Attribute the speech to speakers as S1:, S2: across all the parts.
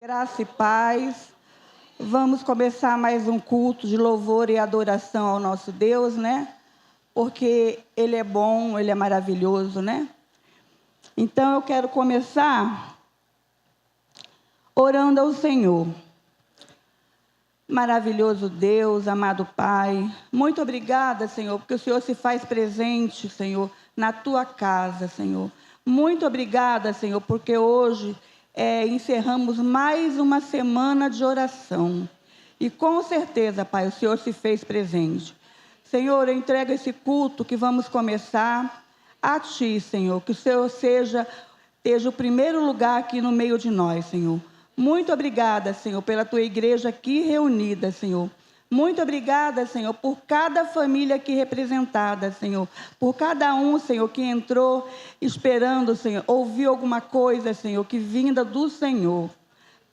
S1: Graça e paz. Vamos começar mais um culto de louvor e adoração ao nosso Deus, né? Porque Ele é bom, Ele é maravilhoso, né? Então eu quero começar orando ao Senhor. Maravilhoso Deus, amado Pai, muito obrigada, Senhor, porque o Senhor se faz presente, Senhor, na Tua casa, Senhor. Muito obrigada, Senhor, porque hoje encerramos mais uma semana de oração. E com certeza, Pai, o Senhor se fez presente. Senhor, eu entrego esse culto que vamos começar a Ti, Senhor. Que o Senhor esteja o primeiro lugar aqui no meio de nós, Senhor. Muito obrigada, Senhor, pela Tua igreja aqui reunida, Senhor. Muito obrigada, Senhor, por cada família aqui representada, Senhor. Por cada um, Senhor, que entrou esperando, Senhor, ouviu alguma coisa, Senhor, que vinda do Senhor.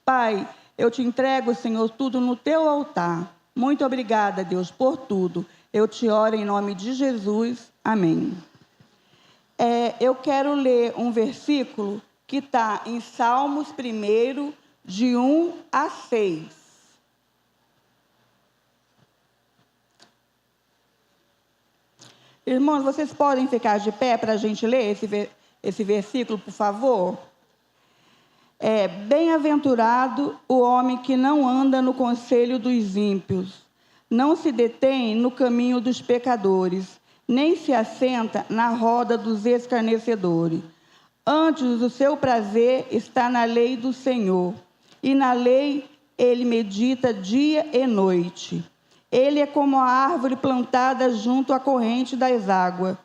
S1: Pai, eu te entrego, Senhor, tudo no Teu altar. Muito obrigada, Deus, por tudo. Eu te oro em nome de Jesus. Amém. Eu quero ler um versículo que está em Salmos 1, de 1 a 6. Irmãos, vocês podem ficar de pé para a gente ler esse versículo, por favor? Bem-aventurado o homem que não anda no conselho dos ímpios, não se detém no caminho dos pecadores, nem se assenta na roda dos escarnecedores. Antes, o seu prazer está na lei do Senhor, e na lei ele medita dia e noite. Ele é como a árvore plantada junto à corrente das águas,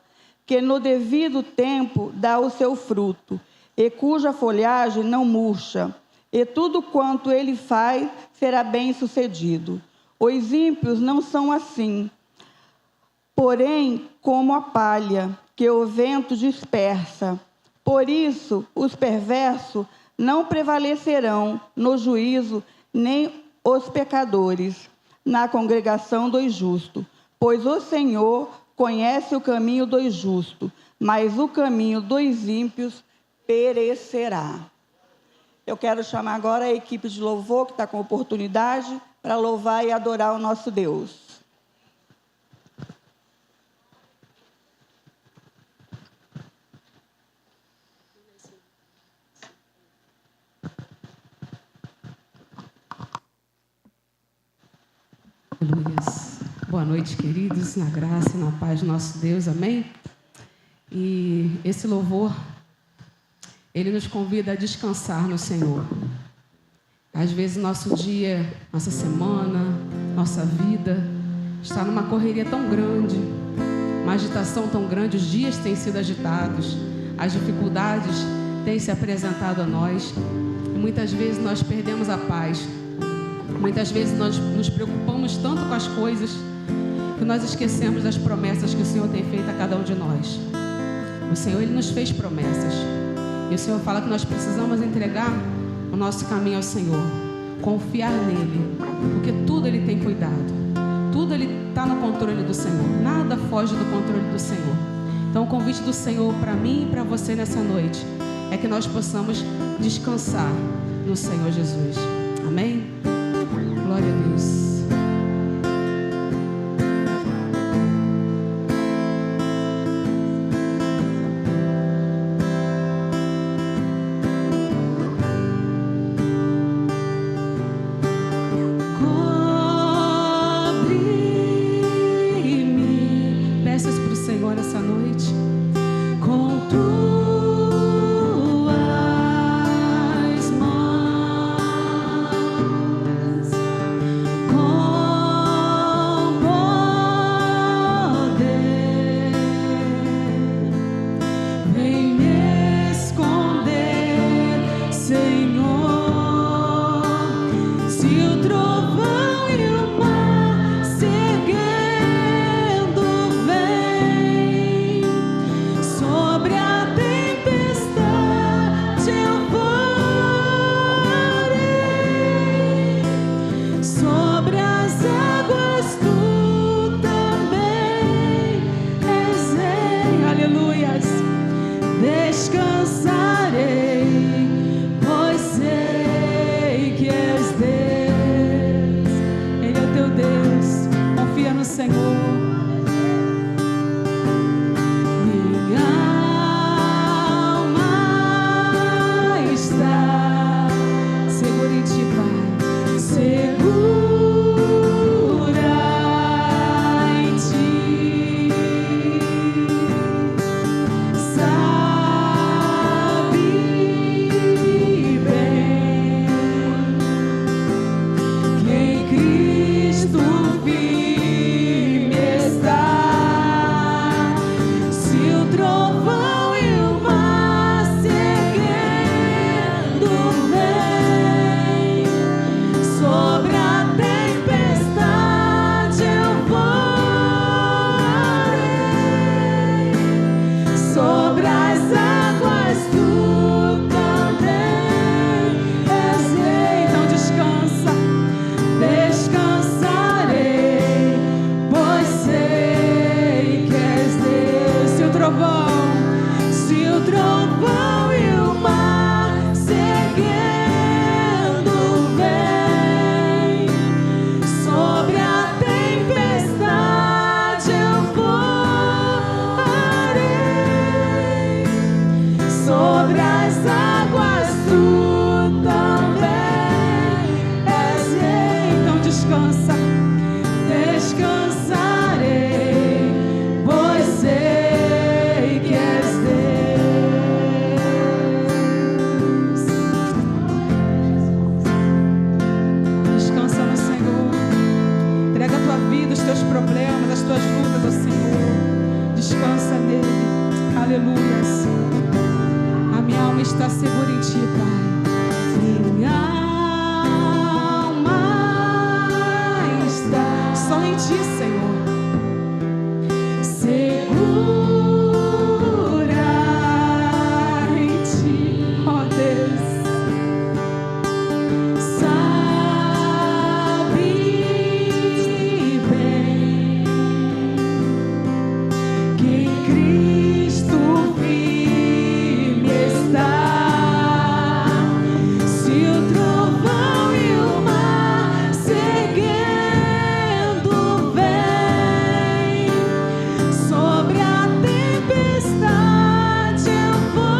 S1: que no devido tempo dá o seu fruto, e cuja folhagem não murcha, e tudo quanto ele faz será bem-sucedido. Os ímpios não são assim, porém como a palha que o vento dispersa. Por isso, os perversos não prevalecerão no juízo, nem os pecadores na congregação dos justos, pois o Senhor conhece o caminho dos justos, mas o caminho dos ímpios perecerá. Eu quero chamar agora a equipe de louvor, que está com oportunidade, para louvar e adorar o nosso Deus.
S2: Aleluia. Boa noite, queridos, na graça e na paz do nosso Deus, amém? E esse louvor, ele nos convida a descansar no Senhor. Às vezes nosso dia, nossa semana, nossa vida está numa correria tão grande, uma agitação tão grande, os dias têm sido agitados, as dificuldades têm se apresentado a nós, e muitas vezes nós perdemos a paz. Muitas vezes nós nos preocupamos tanto com as coisas que nós esquecemos das promessas que o Senhor tem feito a cada um de nós. O Senhor, Ele nos fez promessas. E o Senhor fala que nós precisamos entregar o nosso caminho ao Senhor, confiar nele, porque tudo Ele tem cuidado. Tudo Ele está no controle do Senhor. Nada foge do controle do Senhor. Então o convite do Senhor para mim e para você nessa noite é que nós possamos descansar no Senhor Jesus. Amém? Glória a Deus. Cobre-me. Peça isso para o Senhor essa noite. Com tuas mãos. descansa nele. Aleluia. A minha alma está segura em ti, Pai. Minha alma está só em ti, Senhor. Segura em ti, ó Deus. Sabe bem que em Cristo firme está. Se o trovão e o mar seguindo vem, sobre a tempestade eu voarei,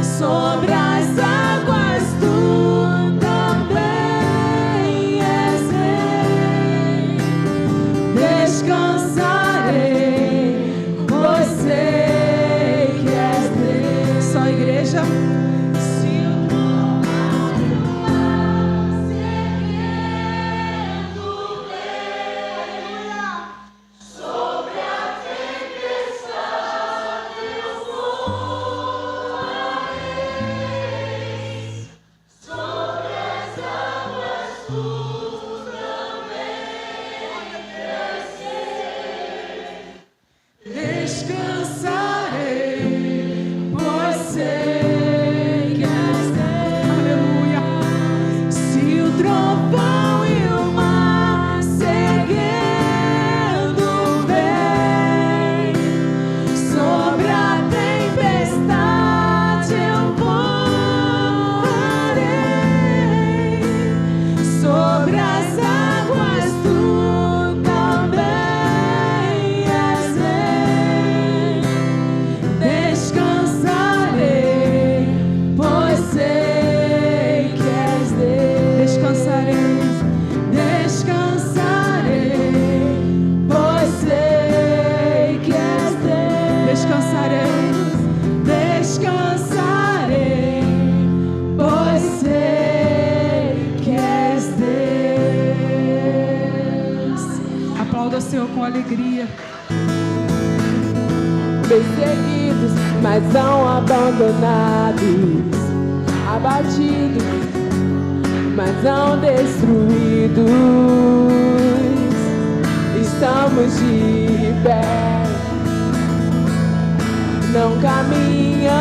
S2: sobre as águas tu também és rei. Descansarei, pois sei que és Deus. Só a igreja. Se o trovão e o mar seguindo vem, sobre a tempestade eu voarei, sobre as águas tu também descansarei, pois sei que és Deus. Aleluia. Se o trovão e o mar seguindo vem, sobre a tempestade eu voarei, sobre as águas tu também és rei. Descansarei, pois sei que és Deus. Descansarei, descansarei, pois sei que és Deus. Descansarei, descansarei, pois sei que és Deus. Aplauda o Senhor com alegria.
S3: Perseguidos, mas não abandonados, abatidos, mas não destruídos. Estamos de pé, não caminhamos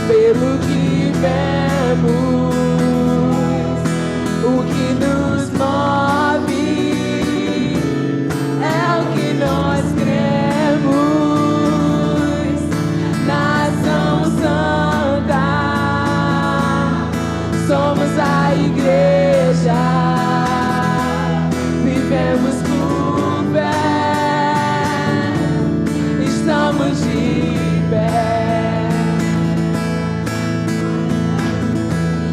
S3: pelo que vemos, o que nos move é o que nós cremos. Nação Santa, somos a igreja, vivemos por fé, estamos de pé,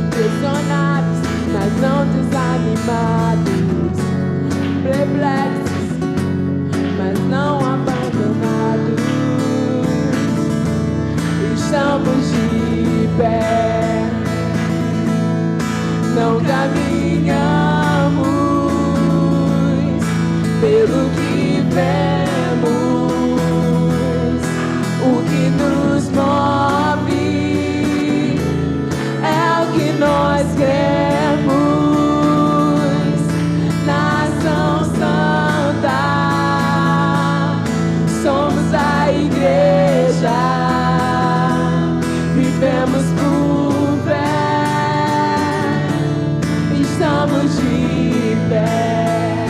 S3: pressionados, mas não desanimados, perplexos, mas não abandonados. Estamos de pé, não caminhamos pelo que vemos, o que nos move é o que nós queremos. Nação Santa, somos a igreja, vivemos por fé, estamos de pé.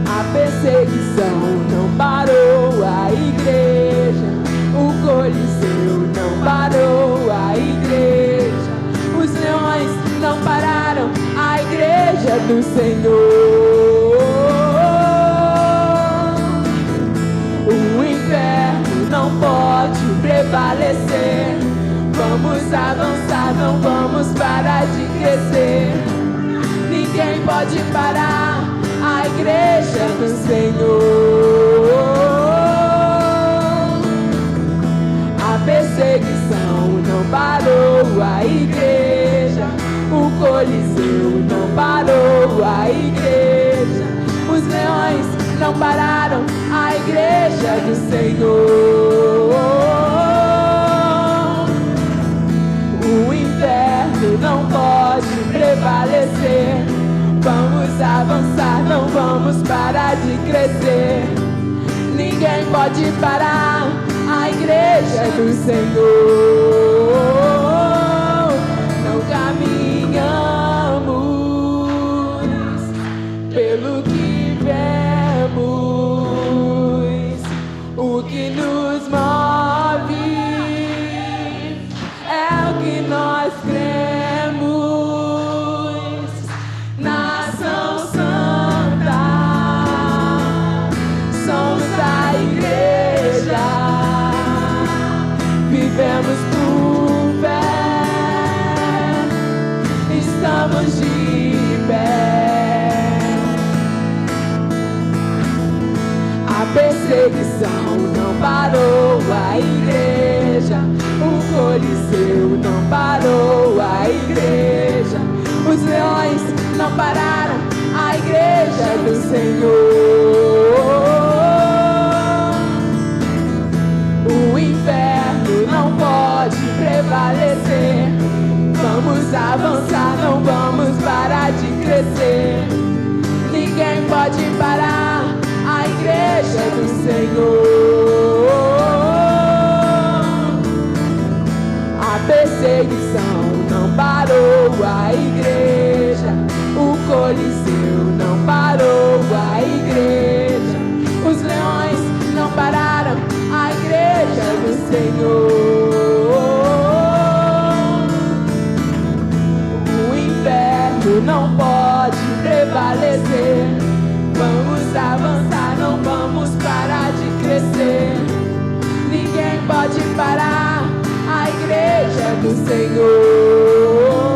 S3: A perseguição não parou a igreja, o Coliseu não parou a igreja, os leões não pararam a igreja do Senhor. O inferno não pode prevalecer. Vamos avançar, não vamos parar de crescer. Ninguém pode parar a igreja do Senhor. A perseguição não parou a igreja, o Coliseu não parou a igreja, os leões não pararam a igreja do Senhor. O inferno não pode prevalecer. Vamos avançar, não vamos parar de crescer. Ninguém pode parar a igreja do Senhor. Não caminhamos pelo que vemos. O que nos move é o que nós cremos. Nação Santa, somos a igreja. Vivemos por fé, estamos de pé. A perseguição não parou a igreja, o Coliseu não parou a igreja, os leões não pararam a igreja do Senhor. O inferno não pode prevalecer. Vamos avançar, não vamos parar de crescer. Ninguém pode parar a igreja do Senhor. A perseguição não parou a igreja, o Coliseu não parou a igreja, os leões não pararam a igreja do Senhor. O inferno não pode prevalecer. Vamos avançar, não vamos parar de crescer. Ninguém pode parar a igreja do Senhor.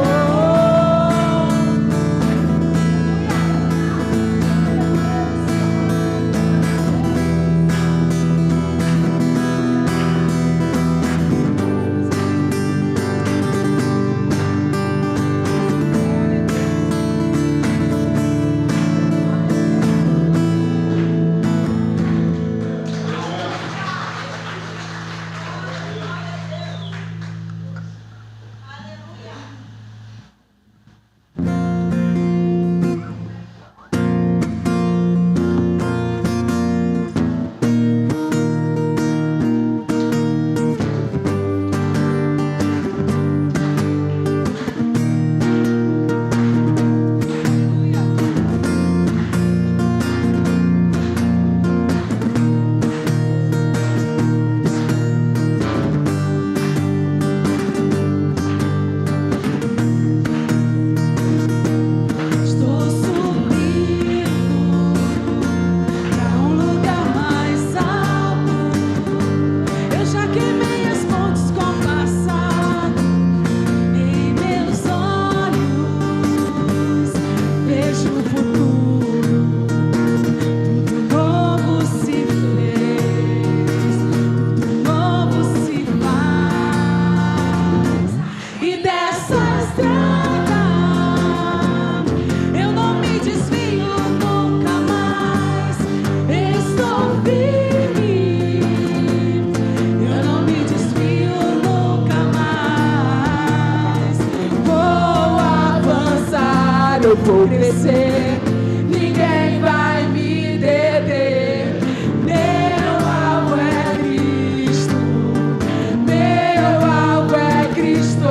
S3: Eu vou crescer, ninguém vai me deter. Meu alvo é Cristo, meu alvo é Cristo.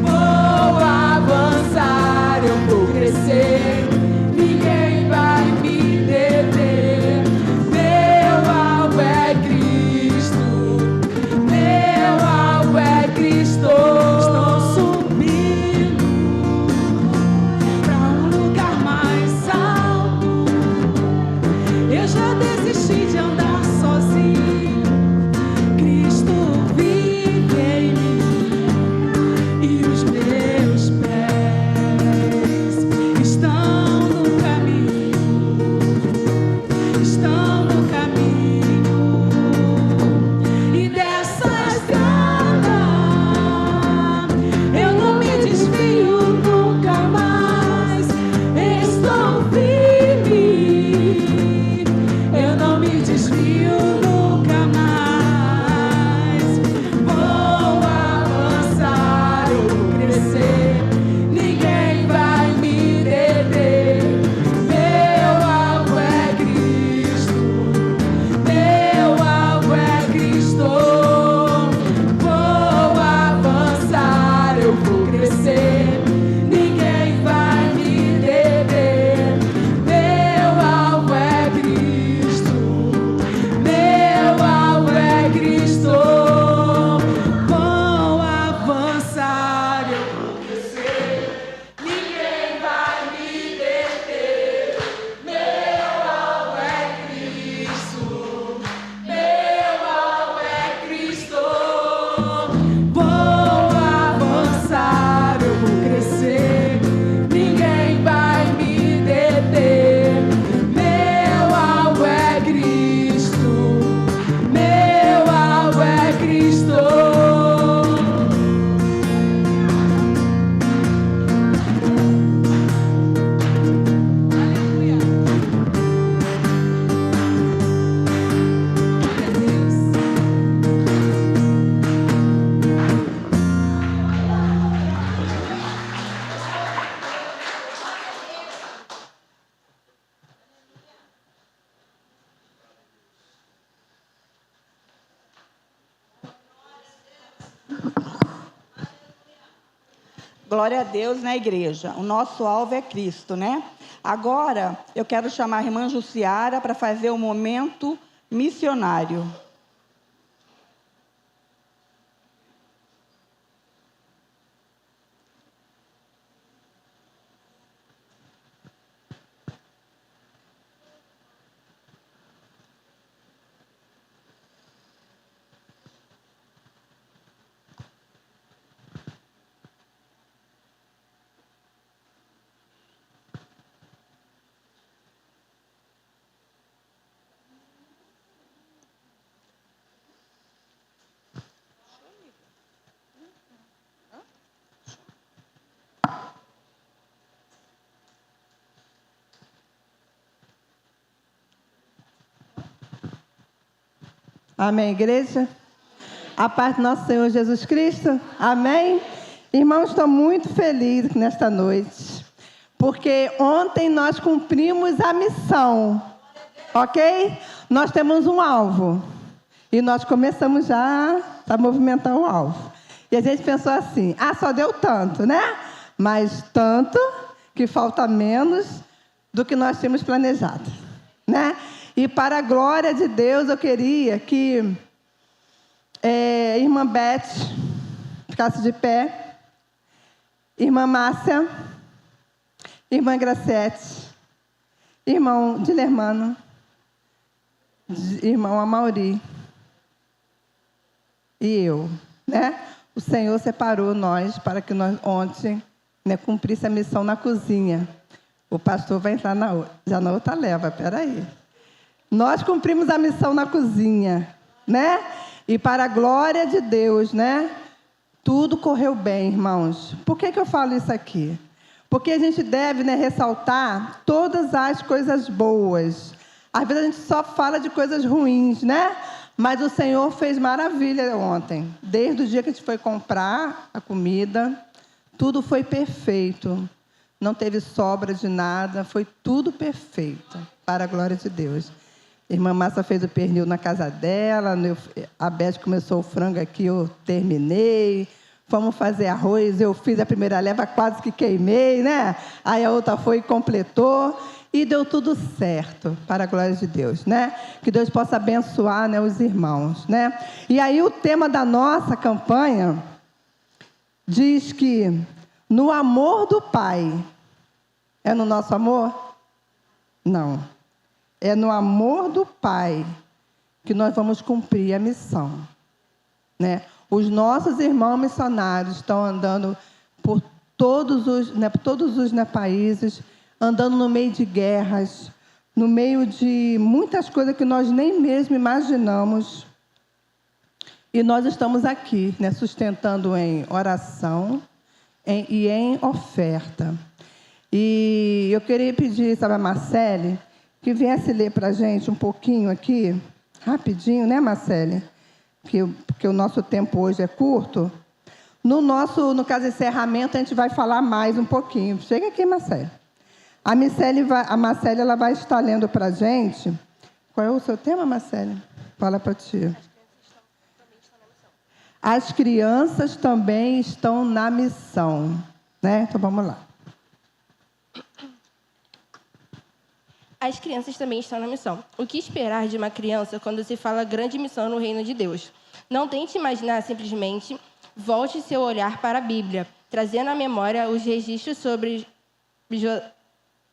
S3: Vou avançar, eu vou crescer, ninguém vai me deter. Meu alvo é Cristo, meu alvo é Cristo. Estou subindo pra um lugar
S1: Glória a Deus na igreja. O nosso alvo é Cristo, né? Agora, eu quero chamar a irmã Jussiara para fazer o momento missionário.
S4: Amém, igreja? A paz do nosso Senhor Jesus Cristo. Amém? Irmãos, estou muito feliz nesta noite, porque ontem nós cumprimos a missão, ok? Nós temos um alvo, e nós começamos já a movimentar o alvo. E a gente pensou assim, só deu tanto, né? Mas tanto que falta menos do que nós tínhamos planejado, né? E para a glória de Deus, eu queria que irmã Beth ficasse de pé, irmã Márcia, irmã Graciete, irmão Dilermano, irmão Amauri e eu, né? O Senhor separou nós para que nós ontem, né, cumprisse a missão na cozinha. O pastor vai entrar já na outra leva, peraí. Nós cumprimos a missão na cozinha, né? E para a glória de Deus, né? Tudo correu bem, irmãos. Por que eu falo isso aqui? Porque a gente deve, né, ressaltar todas as coisas boas. Às vezes a gente só fala de coisas ruins, né? Mas o Senhor fez maravilha ontem. Desde o dia que a gente foi comprar a comida, tudo foi perfeito. Não teve sobra de nada, foi tudo perfeito, para a glória de Deus. A irmã Márcia fez o pernil na casa dela, a Beth começou o frango aqui, eu terminei. Fomos fazer arroz, eu fiz a primeira leva, quase que queimei, né? Aí a outra foi e completou, e deu tudo certo, para a glória de Deus, né? Que Deus possa abençoar, né, os irmãos, né? E aí o tema da nossa campanha diz que no amor do Pai, é no nosso amor? Não. É no amor do Pai que nós vamos cumprir a missão, né? Os nossos irmãos missionários estão andando por todos os países, andando no meio de guerras, no meio de muitas coisas que nós nem mesmo imaginamos. E nós estamos aqui, né, sustentando em oração e em oferta. E eu queria pedir, sabe, a Marcele, que viesse ler para a gente um pouquinho aqui, rapidinho, né, Marcele? Porque o nosso tempo hoje é curto. No caso de encerramento, a gente vai falar mais um pouquinho. Chega aqui, Marcele. A Marcele ela vai estar lendo para a gente. Qual é o seu tema, Marcele? Fala para ti. As crianças também estão na missão, né? Então, vamos lá.
S5: As crianças também estão na missão. O que esperar de uma criança quando se fala grande missão no reino de Deus? Não tente imaginar simplesmente, volte seu olhar para a Bíblia, trazendo à memória os registros sobre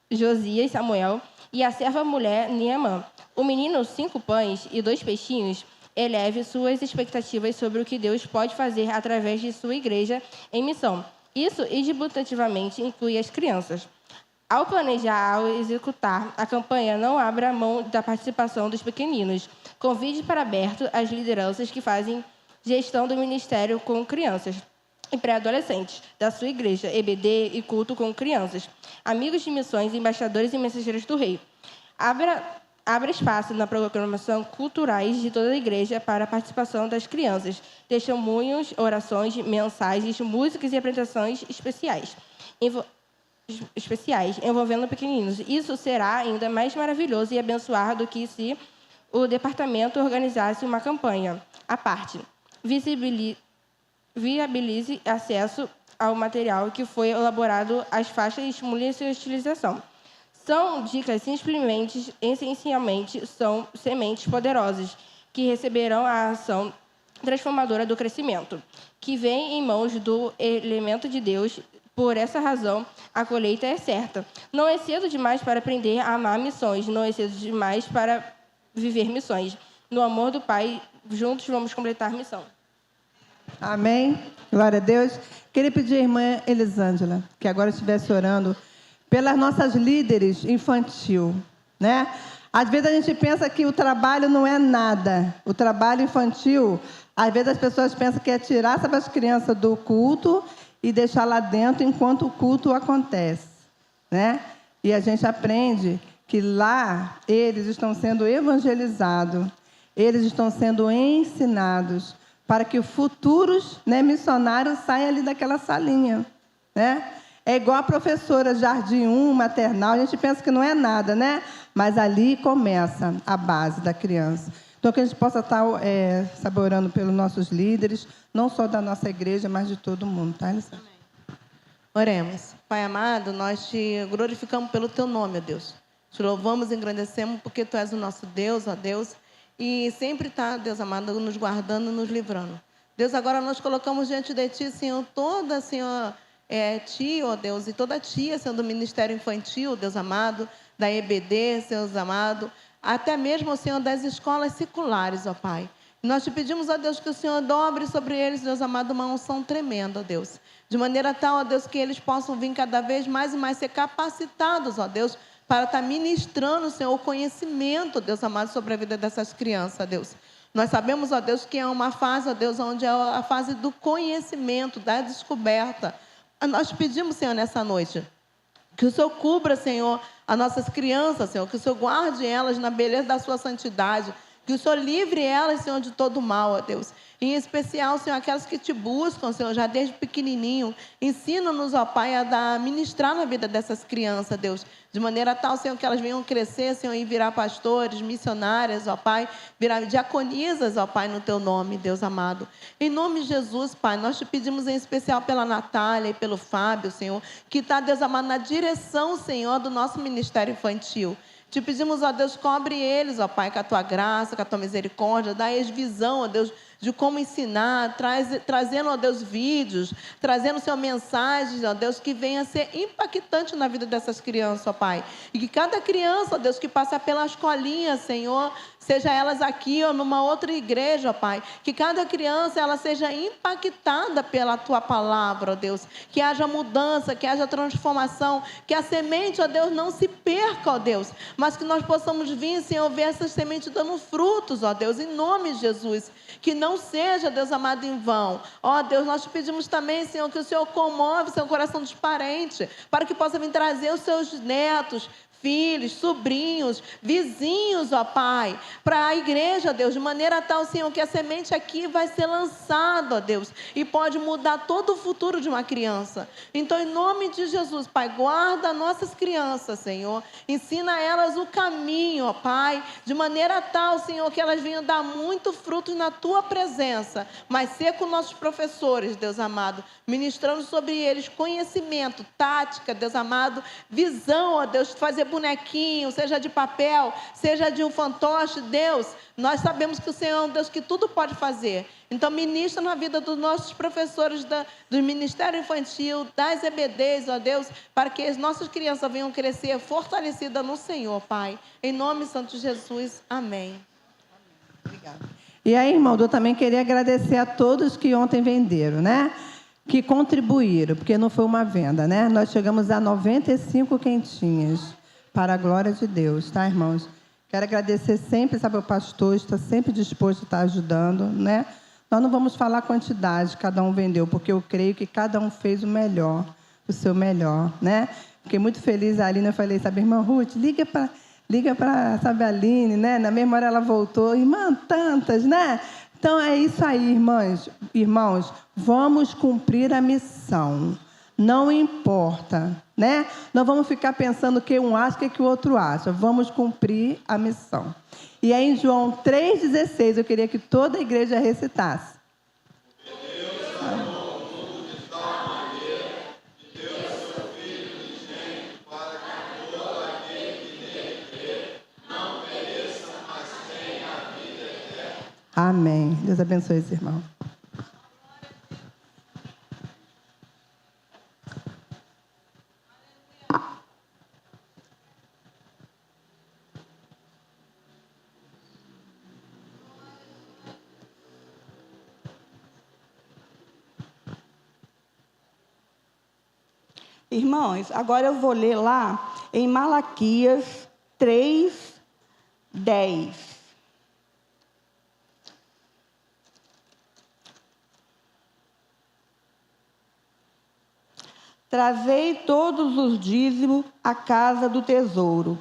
S5: Josias, Samuel e a serva mulher Neemã. O menino 5 pães e 2 peixinhos eleve suas expectativas sobre o que Deus pode fazer através de sua igreja em missão. Isso, indiscutivelmente, inclui as crianças. Ao planejar, ao executar a campanha, não abra mão da participação dos pequeninos. Convide para perto as lideranças que fazem gestão do ministério com crianças e pré-adolescentes, da sua igreja, EBD e culto com crianças. Amigos de missões, embaixadores e mensageiros do rei. Abra espaço na programação culturais de toda a igreja para a participação das crianças. Testemunhos, orações, mensagens, músicas e apresentações especiais envolvendo pequeninos. Isso será ainda mais maravilhoso e abençoado do que se o departamento organizasse uma campanha à parte. Viabilize acesso ao material que foi elaborado, as faixas estimulam a sua utilização. São dicas essencialmente são sementes poderosas que receberão a ação transformadora do crescimento, que vem em mãos do elemento de Deus. Por essa razão, a colheita é certa. Não é cedo demais para aprender a amar missões, não é cedo demais para viver missões. No amor do Pai, juntos vamos completar a missão.
S4: Amém. Glória a Deus. Queria pedir à irmã Elisângela que agora estivesse orando pelas nossas líderes infantil, né? Às vezes a gente pensa que o trabalho não é nada. O trabalho infantil, às vezes as pessoas pensam que é tirar as crianças do culto e deixar lá dentro enquanto o culto acontece, né? E a gente aprende que lá eles estão sendo evangelizados, eles estão sendo ensinados para que futuros, né, missionários saiam ali daquela salinha, né? É igual a professora Jardim 1, maternal, a gente pensa que não é nada, né? Mas ali começa a base da criança. Então, que a gente possa estar orando pelos nossos líderes, não só da nossa igreja, mas de todo mundo, tá, Elisângela?
S6: Oremos. Pai amado, nós te glorificamos pelo teu nome, ó Deus. Te louvamos e engrandecemos porque tu és o nosso Deus, ó Deus. E sempre está, Deus amado, nos guardando, nos livrando. Deus, agora nós colocamos diante de ti, Senhor, toda, Senhor, tia, ó Deus, e toda tia, Senhor, do Ministério Infantil, Deus amado, da EBD, Senhor amado, até mesmo, Senhor, das escolas seculares, ó Pai. Nós te pedimos, ó Deus, que o Senhor dobre sobre eles, Deus amado, uma unção tremenda, ó Deus. De maneira tal, ó Deus, que eles possam vir cada vez mais e mais ser capacitados, ó Deus, para estar ministrando, Senhor, o conhecimento, Deus amado, sobre a vida dessas crianças, ó Deus. Nós sabemos, ó Deus, que é uma fase, ó Deus, onde é a fase do conhecimento, da descoberta. Nós pedimos, Senhor, nessa noite, que o Senhor cubra, Senhor, as nossas crianças, Senhor, que o Senhor guarde elas na beleza da sua santidade, que o Senhor livre elas, Senhor, de todo mal, ó Deus. Em especial, Senhor, aquelas que te buscam, Senhor, já desde pequenininho. Ensina-nos, ó Pai, a ministrar na vida dessas crianças, Deus. De maneira tal, Senhor, que elas venham crescer, Senhor, e virar pastores, missionárias, ó Pai. Virar diaconisas, ó Pai, no teu nome, Deus amado. Em nome de Jesus, Pai, nós te pedimos em especial pela Natália e pelo Fábio, Senhor, que está, Deus amado, na direção, Senhor, do nosso ministério infantil. Te pedimos, ó Deus, cobre eles, ó Pai, com a tua graça, com a tua misericórdia, dá-lhes visão, ó Deus, de como ensinar, trazendo, ó Deus, vídeos, trazendo, Senhor, mensagens, ó Deus, que venha a ser impactante na vida dessas crianças, ó Pai. E que cada criança, ó Deus, que passa pela escolinha, Senhor, seja elas aqui ou numa outra igreja, ó Pai, que cada criança, ela seja impactada pela tua palavra, ó Deus, que haja mudança, que haja transformação, que a semente, ó Deus, não se perca, ó Deus, mas que nós possamos vir, Senhor, ver essas sementes dando frutos, ó Deus, em nome de Jesus. Que não seja, Deus amado, em vão. Ó Deus, nós te pedimos também, Senhor, que o Senhor comove seu coração dos parentes, para que possa vir trazer os seus netos, filhos, sobrinhos, vizinhos, ó Pai, para a igreja, Deus, de maneira tal, Senhor, que a semente aqui vai ser lançada, ó Deus, e pode mudar todo o futuro de uma criança. Então, em nome de Jesus, Pai, guarda nossas crianças, Senhor, ensina elas o caminho, ó Pai, de maneira tal, Senhor, que elas venham dar muito fruto na tua presença, mas ser com nossos professores, Deus amado, ministrando sobre eles conhecimento, tática, Deus amado, visão, ó Deus, de fazer bonequinho, seja de papel, seja de um fantoche, Deus, nós sabemos que o Senhor é um Deus que tudo pode fazer. Então, ministra na vida dos nossos professores do Ministério Infantil, das EBDs, ó Deus, para que as nossas crianças venham crescer fortalecidas no Senhor, Pai. Em nome santo de Jesus, amém.
S4: Obrigada. E aí, irmão, eu também queria agradecer a todos que ontem venderam, né? Que contribuíram, porque não foi uma venda, né? Nós chegamos a 95 quentinhas, para a glória de Deus, tá, irmãos? Quero agradecer sempre, sabe, o pastor está sempre disposto a estar ajudando, né? Nós não vamos falar a quantidade que cada um vendeu, porque eu creio que cada um fez o melhor, o seu melhor, né? Fiquei muito feliz, a Aline, eu falei, sabe, irmã Ruth, liga para, sabe, a Aline, né? Na mesma hora ela voltou, irmã, tantas, né? Então, é isso aí, irmãos, vamos cumprir a missão. Não importa, né? Não vamos ficar pensando o que um acha, o que o outro acha. Vamos cumprir a missão. E aí, em João 3,16, eu queria que toda a igreja recitasse. Amém. Deus abençoe esse irmão.
S1: Irmãos, agora eu vou ler lá em Malaquias 3:10. Trazei todos os dízimos à casa do tesouro,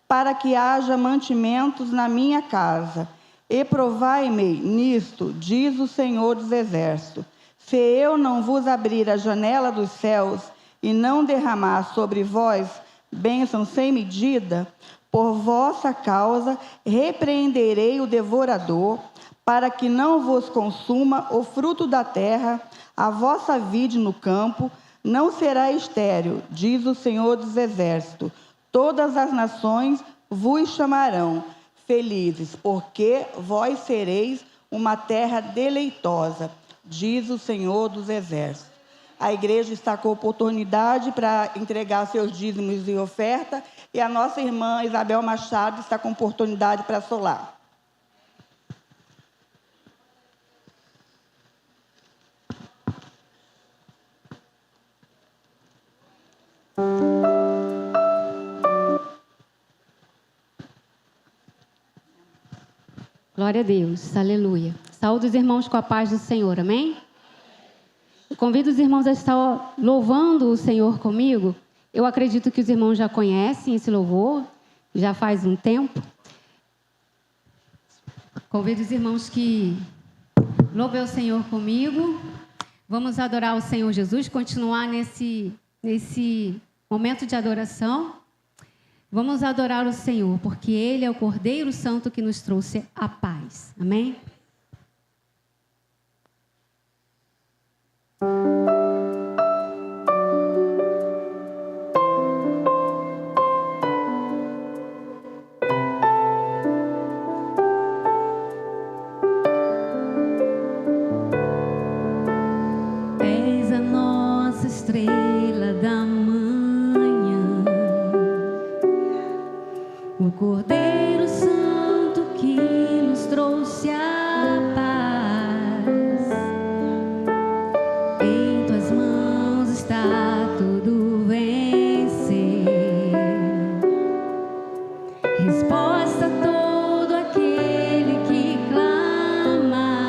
S1: para que haja mantimentos na minha casa. E provai-me nisto, diz o Senhor dos Exércitos, se eu não vos abrir a janela dos céus e não derramar sobre vós bênção sem medida, por vossa causa repreenderei o devorador, para que não vos consuma o fruto da terra, a vossa vide no campo não será estéril, diz o Senhor dos Exércitos. Todas as nações vos chamarão felizes, porque vós sereis uma terra deleitosa, diz o Senhor dos Exércitos. A igreja está com oportunidade para entregar seus dízimos e oferta, e a nossa irmã Isabel Machado está com oportunidade para solar.
S7: Glória a Deus, aleluia. Saúde os irmãos com a paz do Senhor, amém? Eu convido os irmãos a estar louvando o Senhor comigo. Eu acredito que os irmãos já conhecem esse louvor, já faz um tempo. Convido os irmãos que louvem o Senhor comigo. Vamos adorar o Senhor Jesus, continuar nesse momento de adoração. Vamos adorar o Senhor, porque Ele é o Cordeiro Santo que nos trouxe a paz. Amém? És a nossa estrela da manhã, o Cordeiro Santo que nos trouxe a paz. Em tuas mãos está tudo vencer. Resposta a todo aquele que clama.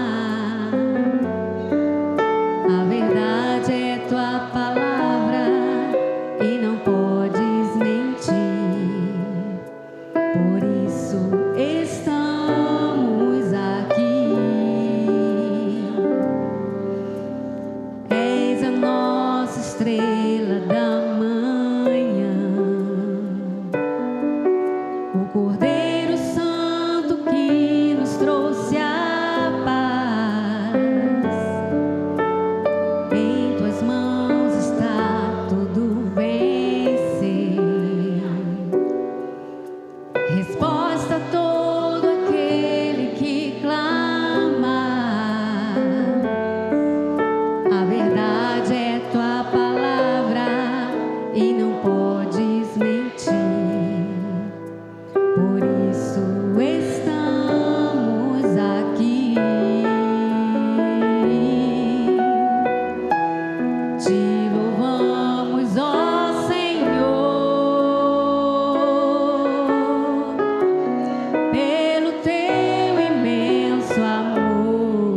S7: A verdade é tua palavra e não podes mentir. Por isso estamos aqui. És a nossa estrela da manhã, o Cordeiro Santo que nos trouxe a paz. Em tuas mãos está tudo vencer. Resposta a todo aquele que clama. A verdade é tua palavra e não podes mentir. Por isso estamos aqui. Te louvamos, ó Senhor, pelo teu imenso amor.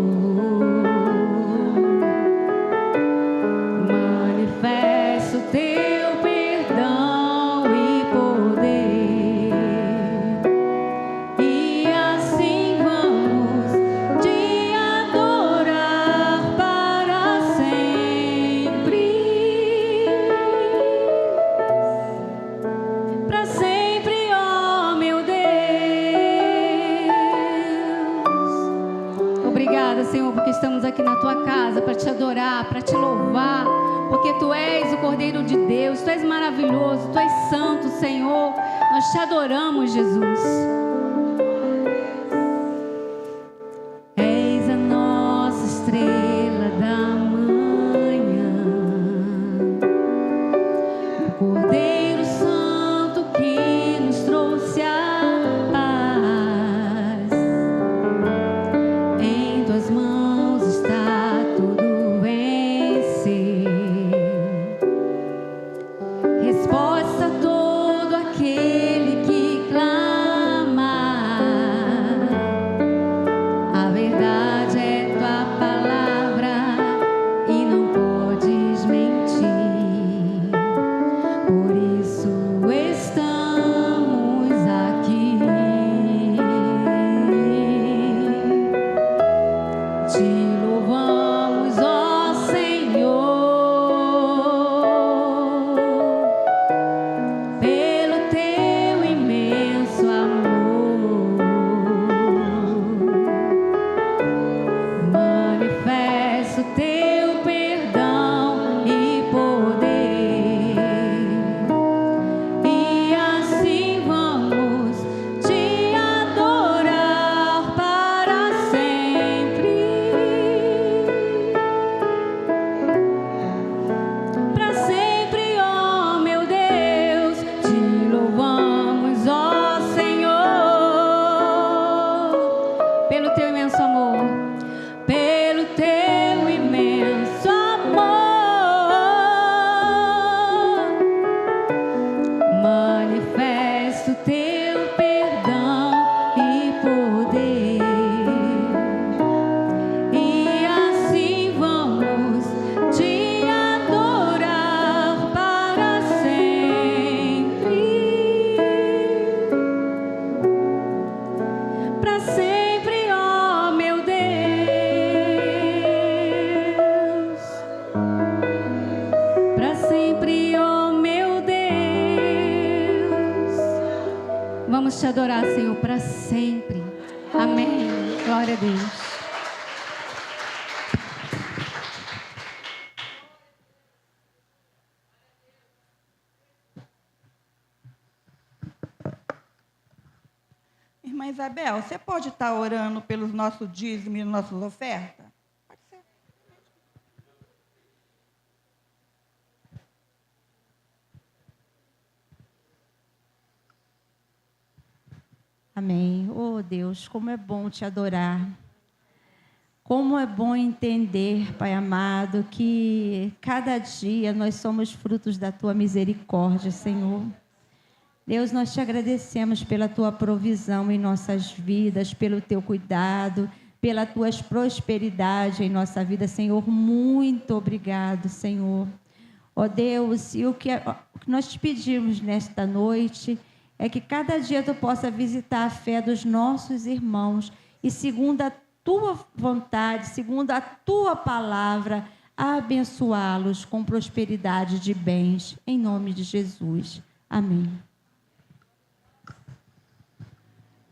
S7: Manifesta o teu perdão e poder, e assim vamos te adorar para sempre. Para sempre, ó meu Deus. Obrigada, Senhor, porque estamos aqui na tua casa para te adorar, para te louvar, porque tu és o Cordeiro de Deus, tu és maravilhoso, tu és santo, Senhor. Nós te adoramos, Jesus. para sempre, ó meu Deus. Vamos te adorar, Senhor, para sempre. Amém. Glória a Deus.
S1: Irmã Isabel, você pode estar orando pelos nossos dízimos e nossas ofertas? Pode ser.
S8: Amém. Oh, Deus, como é bom te adorar. Como é bom entender, Pai amado, que cada dia nós somos frutos da tua misericórdia, Senhor. Deus, nós te agradecemos pela tua provisão em nossas vidas, pelo teu cuidado, pela tua prosperidade em nossa vida, Senhor. Muito obrigado, Senhor. Ó Deus, e o que nós te pedimos nesta noite é que cada dia tu possa visitar a fé dos nossos irmãos e, segundo a tua vontade, segundo a tua palavra, abençoá-los com prosperidade de bens, em nome de Jesus. Amém.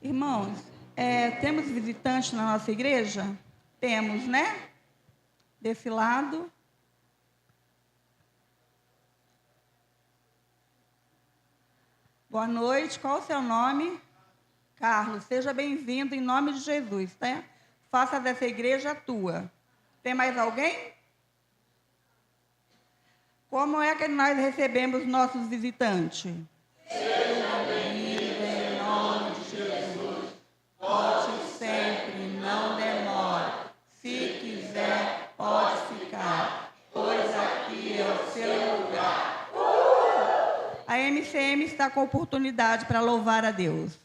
S1: Irmãos, temos visitantes na nossa igreja? Temos, né? Desse lado. Boa noite, qual o seu nome? Carlos, seja bem-vindo em nome de Jesus, tá? Faça dessa igreja a tua. Tem mais alguém? Como é que nós recebemos nossos visitantes? Seja bem-vindo em nome de Jesus. Volte sempre, não demore. Se quiser, pode ficar, pois aqui é o seu lugar. A MCM está com oportunidade para louvar a Deus.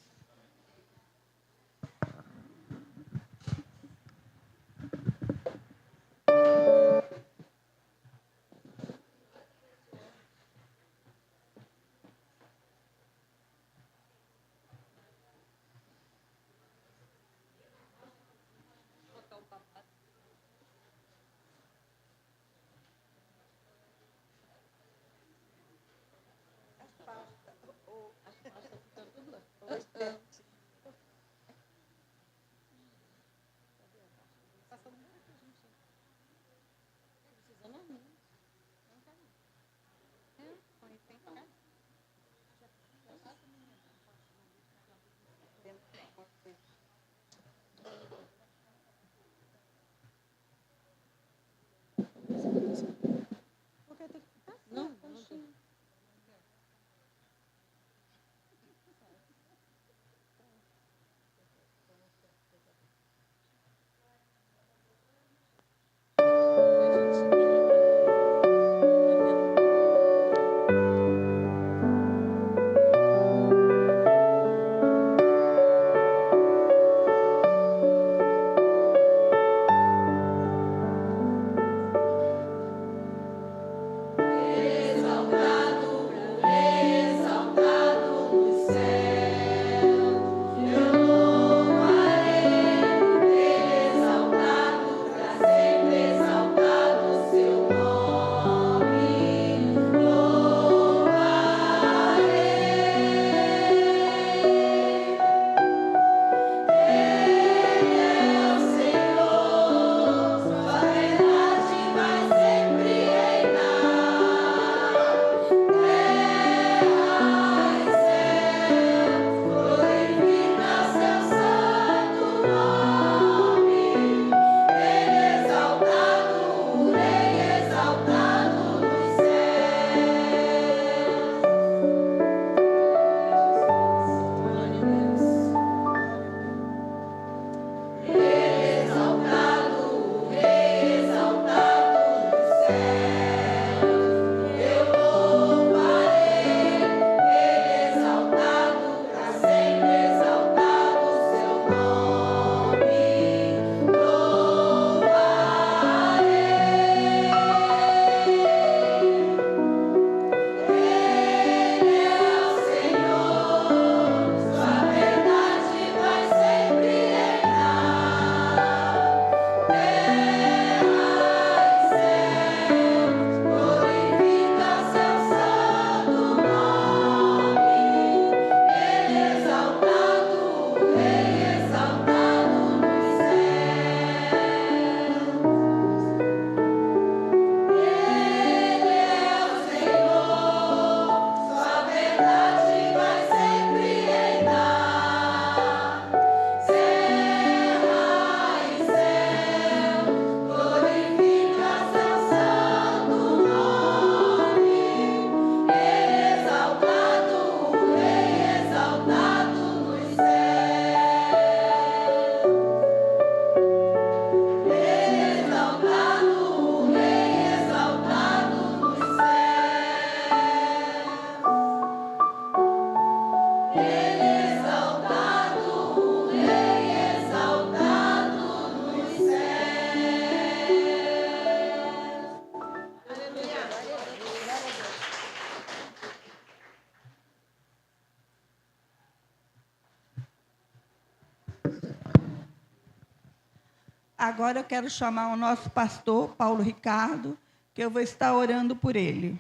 S1: Agora eu quero chamar o nosso pastor, Paulo Ricardo, que eu vou estar orando por ele.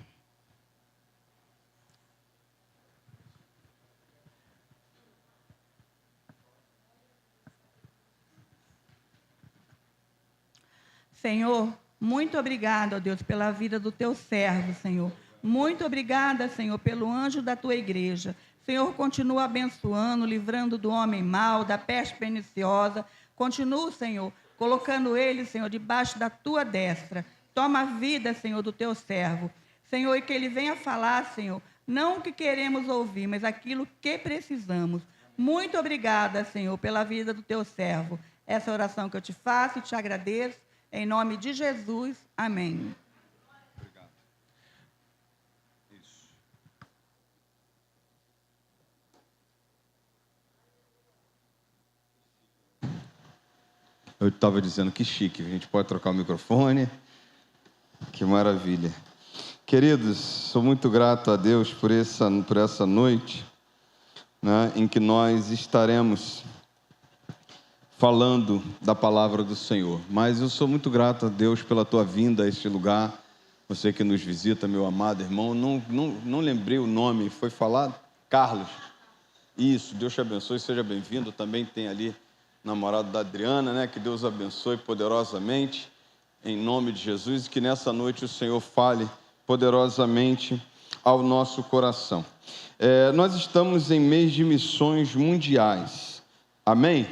S1: Senhor, muito obrigada, ó Deus, pela vida do teu servo, Senhor. Muito obrigada, Senhor, pelo anjo da tua igreja. Senhor, continua abençoando, livrando do homem mau, da peste perniciosa. Continua, Senhor, colocando ele, Senhor, debaixo da tua destra. Toma a vida, Senhor, do teu servo. Senhor, e que ele venha falar, Senhor, não o que queremos ouvir, mas aquilo que precisamos. Muito obrigada, Senhor, pela vida do teu servo. Essa oração que eu te faço e te agradeço. Em nome de Jesus, amém.
S9: Obrigado. Isso. Eu estava dizendo que chique, a gente pode trocar o microfone. Que maravilha. Queridos, sou muito grato a Deus por essa noite, né, em que nós estaremos falando da palavra do Senhor. Mas eu sou muito grato a Deus pela tua vinda a este lugar. Você que nos visita, meu amado irmão. Não lembrei o nome, foi falado? Carlos. Isso, Deus te abençoe, seja bem-vindo. Também tem ali namorado da Adriana, né? Que Deus abençoe poderosamente, em nome de Jesus. E que nessa noite o Senhor fale poderosamente ao nosso coração. Nós estamos em mês de missões mundiais. Amém?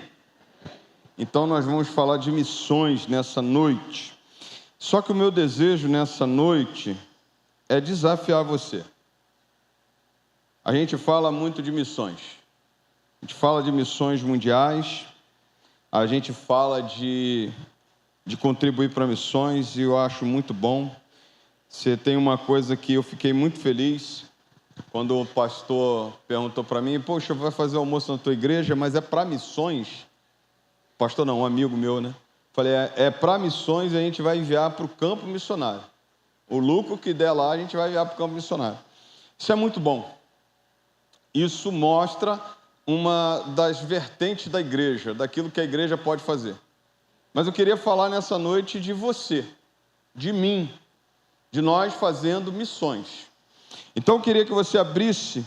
S9: Então, nós vamos falar de missões nessa noite. Só que o meu desejo nessa noite é desafiar você. A gente fala muito de missões. A gente fala de missões mundiais. A gente fala de contribuir para missões e eu acho muito bom. Você tem uma coisa que eu fiquei muito feliz quando o pastor perguntou para mim: poxa, vai fazer almoço na tua igreja, mas é para missões? Pastor não, um amigo meu, né? Falei, é para missões e a gente vai enviar para o campo missionário. O lucro que der lá, a gente vai enviar para o campo missionário. Isso é muito bom. Isso mostra uma das vertentes da igreja, daquilo que a igreja pode fazer. Mas eu queria falar nessa noite de você, de mim, de nós fazendo missões. Então eu queria que você abrisse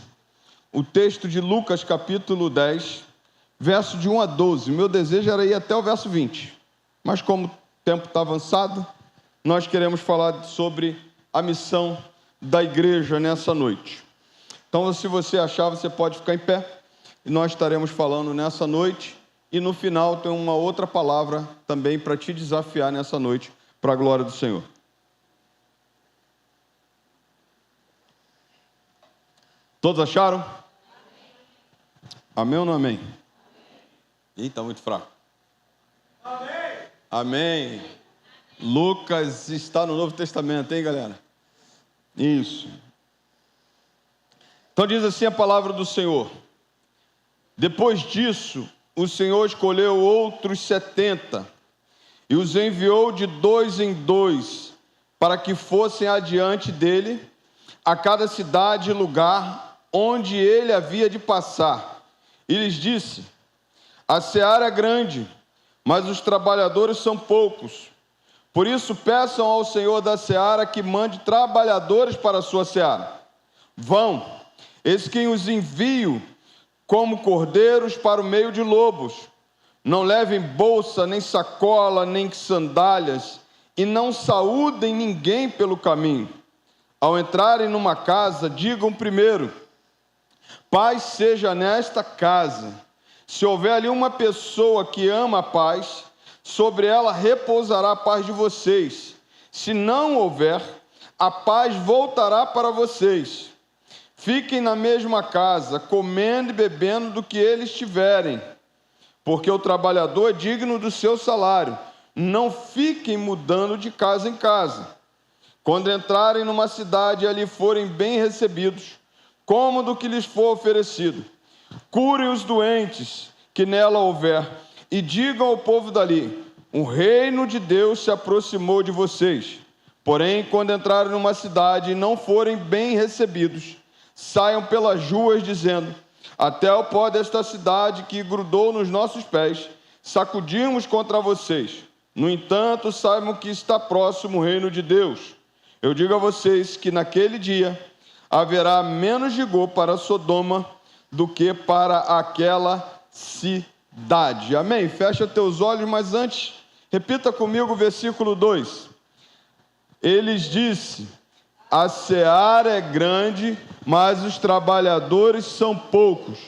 S9: o texto de Lucas, capítulo 10, verso de 1 a 12. Meu desejo era ir até o verso 20. Mas como o tempo está avançado, nós queremos falar sobre a missão da igreja nessa noite. Então, se você achar, você pode ficar em pé. E nós estaremos falando nessa noite. E no final tem uma outra palavra também para te desafiar nessa noite, para a glória do Senhor. Todos acharam? Amém ou não amém? Ih, está muito fraco. Amém. Amém. Lucas está no Novo Testamento, hein, galera? Isso. Então diz assim a palavra do Senhor. Depois disso, o Senhor escolheu outros 70 e os enviou de 2 em 2 para que fossem adiante dele a cada cidade e lugar onde ele havia de passar. E lhes disse: a seara é grande, mas os trabalhadores são poucos. Por isso, peçam ao Senhor da seara que mande trabalhadores para a sua seara. Vão, eis quem os envio como cordeiros para o meio de lobos. Não levem bolsa, nem sacola, nem sandálias, e não saúdem ninguém pelo caminho. Ao entrarem numa casa, digam primeiro: paz seja nesta casa. Se houver ali uma pessoa que ama a paz, sobre ela repousará a paz de vocês. Se não houver, a paz voltará para vocês. Fiquem na mesma casa, comendo e bebendo do que eles tiverem, porque o trabalhador é digno do seu salário. Não fiquem mudando de casa em casa. Quando entrarem numa cidade e ali forem bem recebidos, comam do que lhes for oferecido. Curem os doentes que nela houver e digam ao povo dali: o reino de Deus se aproximou de vocês. Porém, quando entrarem numa cidade e não forem bem recebidos, saiam pelas ruas dizendo: até o pó desta cidade que grudou nos nossos pés, sacudimos contra vocês. No entanto, saibam que está próximo o reino de Deus. Eu digo a vocês que naquele dia haverá menos rigor para Sodoma do que para aquela cidade. Amém? Fecha teus olhos, mas antes, repita comigo o versículo 2. Eles disse: a seara é grande, mas os trabalhadores são poucos.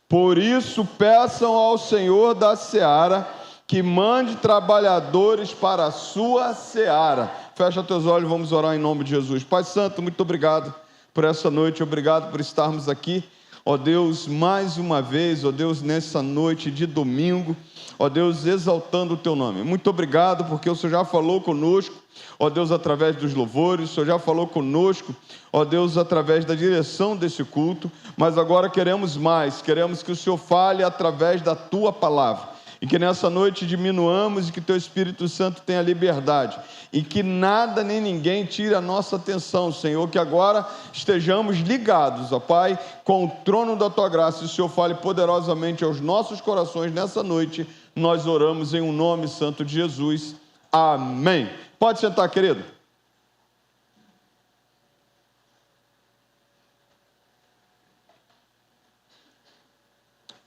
S9: Por isso, peçam ao Senhor da seara que mande trabalhadores para a sua seara. Fecha teus olhos, vamos orar em nome de Jesus. Pai Santo, muito obrigado por essa noite, obrigado por estarmos aqui. Ó Deus, mais uma vez, ó Deus, nessa noite de domingo, ó Deus, exaltando o Teu nome. Muito obrigado, porque o Senhor já falou conosco, ó Deus, através dos louvores, o Senhor já falou conosco, ó Deus, através da direção desse culto, mas agora queremos mais, queremos que o Senhor fale através da Tua palavra. E que nessa noite diminuamos e que Teu Espírito Santo tenha liberdade. E que nada nem ninguém tire a nossa atenção, Senhor. Que agora estejamos ligados, ó Pai, com o trono da Tua graça. E o Senhor fale poderosamente aos nossos corações nessa noite. Nós oramos em um nome santo de Jesus. Amém. Pode sentar, querido.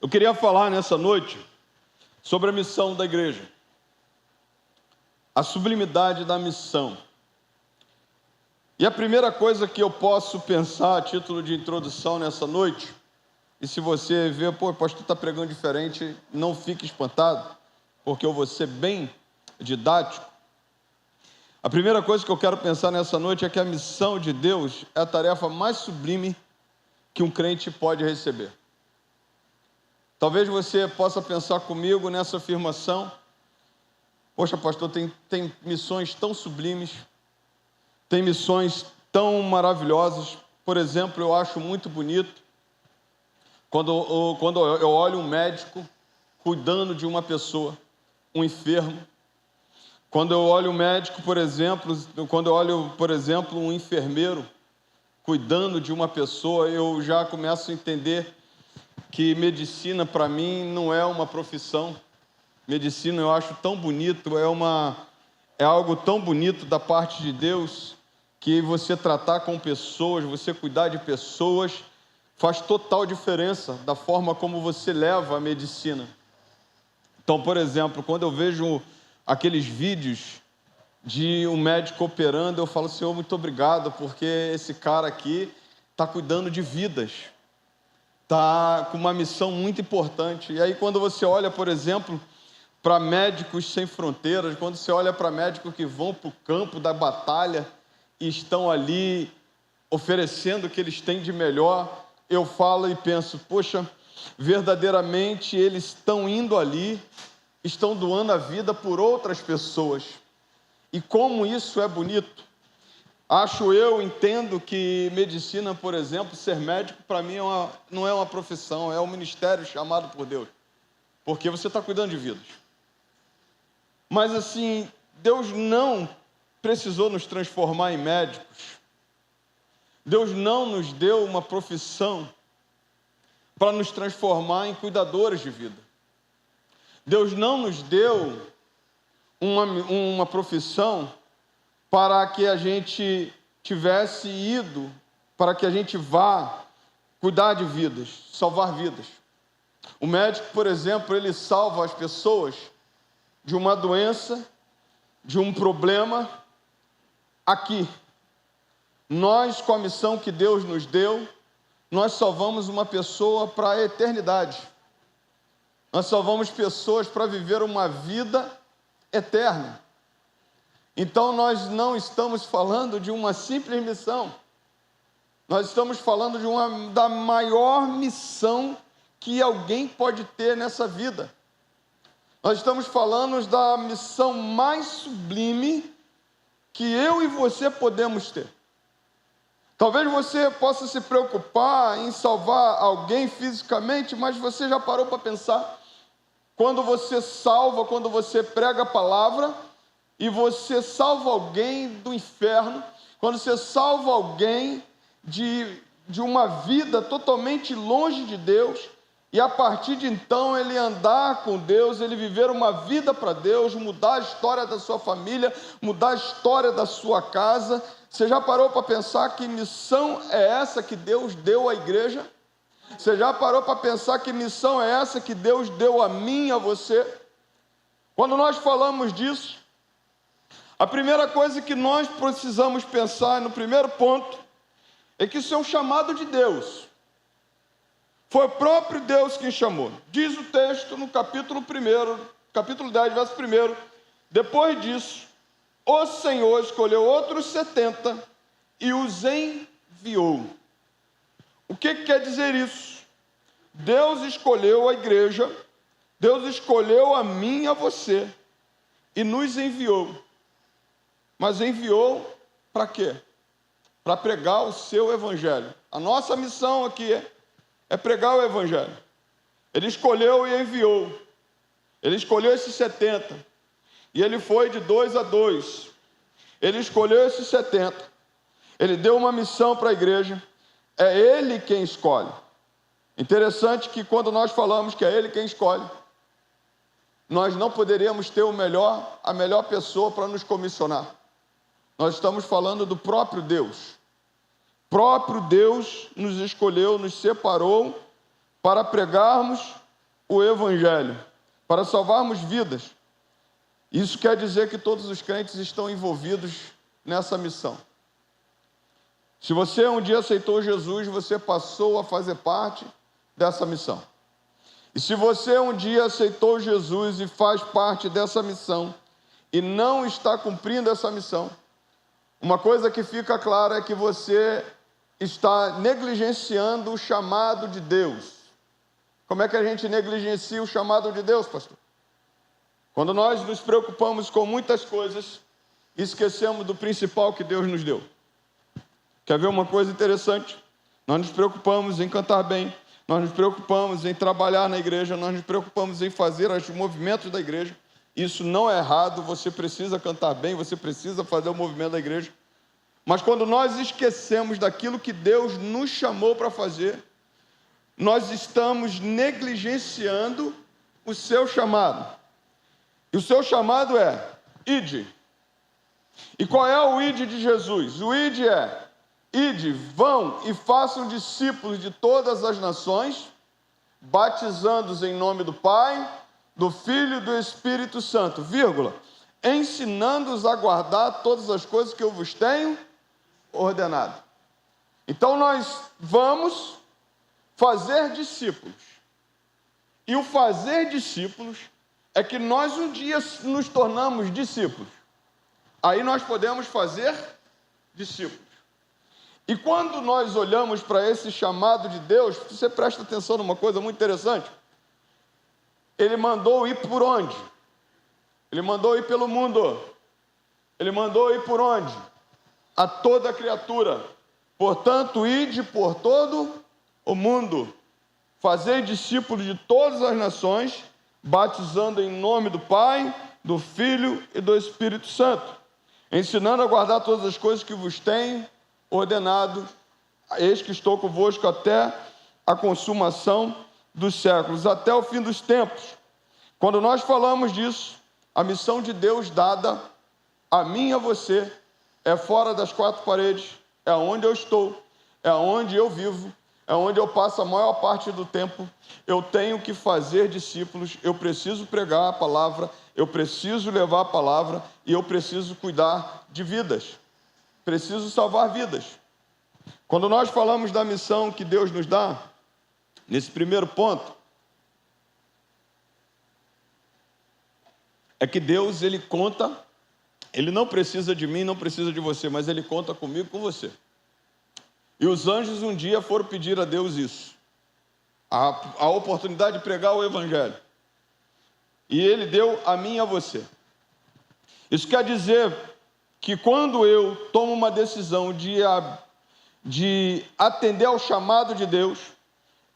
S9: Eu queria falar nessa noite sobre a missão da igreja, a sublimidade da missão. E a primeira coisa que eu posso pensar a título de introdução nessa noite, e se você vê, pô, o pastor está pregando diferente, não fique espantado, porque eu vou ser bem didático. A primeira coisa que eu quero pensar nessa noite é que a missão de Deus é a tarefa mais sublime que um crente pode receber. Talvez você possa pensar comigo nessa afirmação: poxa, pastor, tem missões tão sublimes, tem missões tão maravilhosas. Por exemplo, eu acho muito bonito quando eu olho um médico cuidando de uma pessoa, um enfermo. Quando eu olho um médico, por exemplo, um enfermeiro cuidando de uma pessoa, eu já começo a entender que medicina para mim não é uma profissão. Medicina eu acho tão bonito, é algo tão bonito da parte de Deus, que você tratar com pessoas, você cuidar de pessoas, faz total diferença da forma como você leva a medicina. Então, por exemplo, quando eu vejo aqueles vídeos de um médico operando, eu falo: Senhor, muito obrigado, porque esse cara aqui está cuidando de vidas. Está com uma missão muito importante. E aí quando você olha, por exemplo, para Médicos Sem Fronteiras, quando você olha para médicos que vão para o campo da batalha e estão ali oferecendo o que eles têm de melhor, eu falo e penso: poxa, verdadeiramente eles estão indo ali, estão doando a vida por outras pessoas. E como isso é bonito. Entendo que medicina, por exemplo, ser médico, para mim não é uma profissão, é um ministério chamado por Deus, porque você está cuidando de vidas. Mas assim, Deus não precisou nos transformar em médicos. Deus não nos deu uma profissão para nos transformar em cuidadores de vida. Deus não nos deu uma profissão para que a gente tivesse ido, para que a gente vá cuidar de vidas, salvar vidas. O médico, por exemplo, ele salva as pessoas de uma doença, de um problema aqui. Nós, com a missão que Deus nos deu, nós salvamos uma pessoa para a eternidade. Nós salvamos pessoas para viver uma vida eterna. Então, nós não estamos falando de uma simples missão. Nós estamos falando da maior missão que alguém pode ter nessa vida. Nós estamos falando da missão mais sublime que eu e você podemos ter. Talvez você possa se preocupar em salvar alguém fisicamente, mas você já parou para pensar? Quando você salva, quando você prega a palavra e você salva alguém do inferno, quando você salva alguém de uma vida totalmente longe de Deus, e a partir de então ele andar com Deus, ele viver uma vida para Deus, mudar a história da sua família, mudar a história da sua casa. Você já parou para pensar que missão é essa que Deus deu à igreja? Você já parou para pensar que missão é essa que Deus deu a mim e a você? Quando nós falamos disso, a primeira coisa que nós precisamos pensar, no primeiro ponto, é que isso é um chamado de Deus. Foi o próprio Deus quem chamou. Diz o texto no capítulo 1, capítulo 10, verso 1. Depois disso, o Senhor escolheu outros 70 e os enviou. O que quer dizer isso? Deus escolheu a igreja, Deus escolheu a mim e a você e nos enviou. Mas enviou para quê? Para pregar o seu evangelho. A nossa missão aqui é pregar o evangelho. Ele escolheu e enviou. Ele escolheu esses 70. E ele foi de 2 a 2. Ele escolheu esses 70. Ele deu uma missão para a igreja. É ele quem escolhe. Interessante que quando nós falamos que é ele quem escolhe, nós não poderíamos ter a melhor pessoa para nos comissionar. Nós estamos falando do próprio Deus. O próprio Deus nos escolheu, nos separou para pregarmos o evangelho, para salvarmos vidas. Isso quer dizer que todos os crentes estão envolvidos nessa missão. Se você um dia aceitou Jesus, você passou a fazer parte dessa missão. E se você um dia aceitou Jesus e faz parte dessa missão e não está cumprindo essa missão, uma coisa que fica clara é que você está negligenciando o chamado de Deus. Como é que a gente negligencia o chamado de Deus, pastor? Quando nós nos preocupamos com muitas coisas e esquecemos do principal que Deus nos deu. Quer ver uma coisa interessante? Nós nos preocupamos em cantar bem, nós nos preocupamos em trabalhar na igreja, nós nos preocupamos em fazer os movimentos da igreja. Isso não é errado, você precisa cantar bem, você precisa fazer o movimento da igreja. Mas quando nós esquecemos daquilo que Deus nos chamou para fazer, nós estamos negligenciando o seu chamado. E o seu chamado é ide. E qual é o ide de Jesus? O ide é ide, vão e façam discípulos de todas as nações, batizando-os em nome do Pai, do Filho e do Espírito Santo, vírgula, ensinando-os a guardar todas as coisas que eu vos tenho ordenado. Então nós vamos fazer discípulos. E o fazer discípulos é que nós um dia nos tornamos discípulos. Aí nós podemos fazer discípulos. E quando nós olhamos para esse chamado de Deus, você presta atenção numa coisa muito interessante. Ele mandou ir por onde? Ele mandou ir pelo mundo. Ele mandou ir por onde? A toda criatura. Portanto, ide por todo o mundo. Fazei discípulos de todas as nações, batizando em nome do Pai, do Filho e do Espírito Santo, ensinando a guardar todas as coisas que vos tenho ordenado. Eis que estou convosco até a consumação dos séculos, até o fim dos tempos. Quando nós falamos disso, a missão de Deus dada a mim e a você é fora das quatro paredes, é onde eu estou, é onde eu vivo, é onde eu passo a maior parte do tempo. Eu tenho que fazer discípulos, eu preciso pregar a palavra, eu preciso levar a palavra e eu preciso cuidar de vidas. Preciso salvar vidas. Quando nós falamos da missão que Deus nos dá, nesse primeiro ponto, é que Deus, Ele conta, Ele não precisa de mim, não precisa de você, mas Ele conta comigo, com você. E os anjos um dia foram pedir a Deus isso, a oportunidade de pregar o Evangelho. E Ele deu a mim e a você. Isso quer dizer que quando eu tomo uma decisão de atender ao chamado de Deus,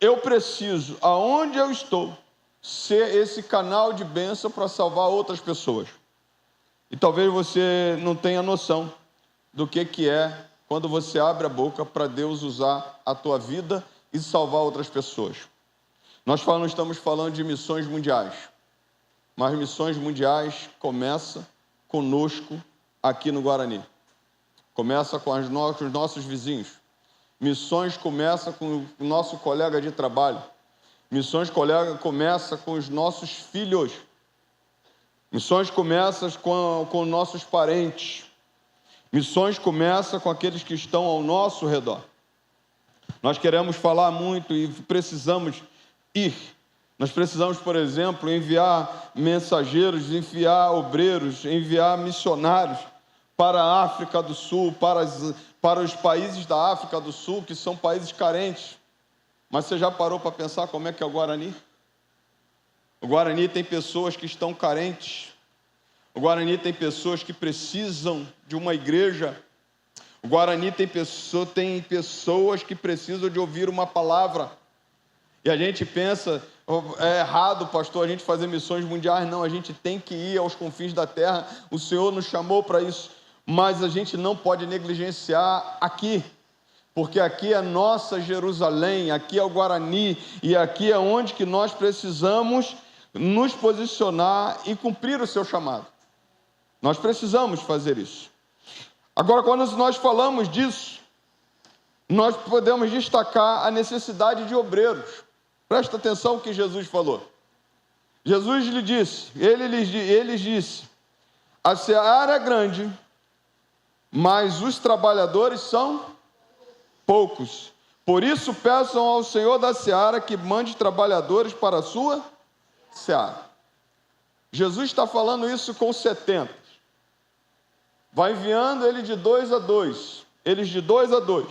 S9: eu preciso, aonde eu estou, ser esse canal de bênção para salvar outras pessoas. E talvez você não tenha noção do que é quando você abre a boca para Deus usar a tua vida e salvar outras pessoas. Nós não estamos falando de missões mundiais, mas missões mundiais começam conosco aqui no Guarani. Começa com os nossos vizinhos. Missões começam com o nosso colega de trabalho. Missões começa com os nossos filhos. Missões começam com nossos parentes. Missões começam com aqueles que estão ao nosso redor. Nós queremos falar muito e precisamos ir. Nós precisamos, por exemplo, enviar mensageiros, enviar obreiros, enviar missionários para a África do Sul, para os países da África do Sul, que são países carentes. Mas você já parou para pensar como é que é o Guarani? O Guarani tem pessoas que estão carentes. O Guarani tem pessoas que precisam de uma igreja. O Guarani tem pessoas que precisam de ouvir uma palavra. E a gente pensa, é errado, pastor, a gente fazer missões mundiais. Não, a gente tem que ir aos confins da terra. O Senhor nos chamou para isso. Mas a gente não pode negligenciar aqui. Porque aqui é nossa Jerusalém, aqui é o Guarani. E aqui é onde que nós precisamos nos posicionar e cumprir o seu chamado. Nós precisamos fazer isso. Agora, quando nós falamos disso, nós podemos destacar a necessidade de obreiros. Presta atenção no que Jesus falou. Jesus lhe disse, ele disse, a seara é grande, mas os trabalhadores são poucos. Por isso, peçam ao Senhor da seara que mande trabalhadores para a sua seara. Jesus está falando isso com 70. Vai enviando ele de 2 a 2. Eles de 2 a 2.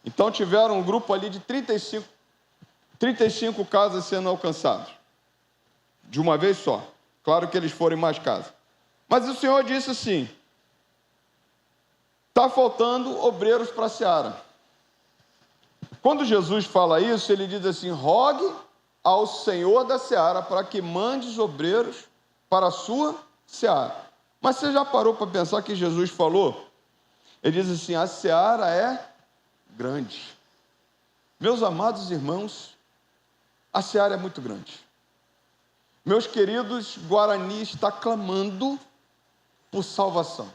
S9: Então tiveram um grupo ali de 35 casas sendo alcançadas. De uma vez só. Claro que eles foram em mais casas. Mas o Senhor disse assim, está faltando obreiros para a seara. Quando Jesus fala isso, ele diz assim, rogue ao Senhor da seara para que mande os obreiros para a sua seara. Mas você já parou para pensar que Jesus falou? Ele diz assim, a seara é grande. Meus amados irmãos, a seara é muito grande. Meus queridos, Guarani está clamando por salvação.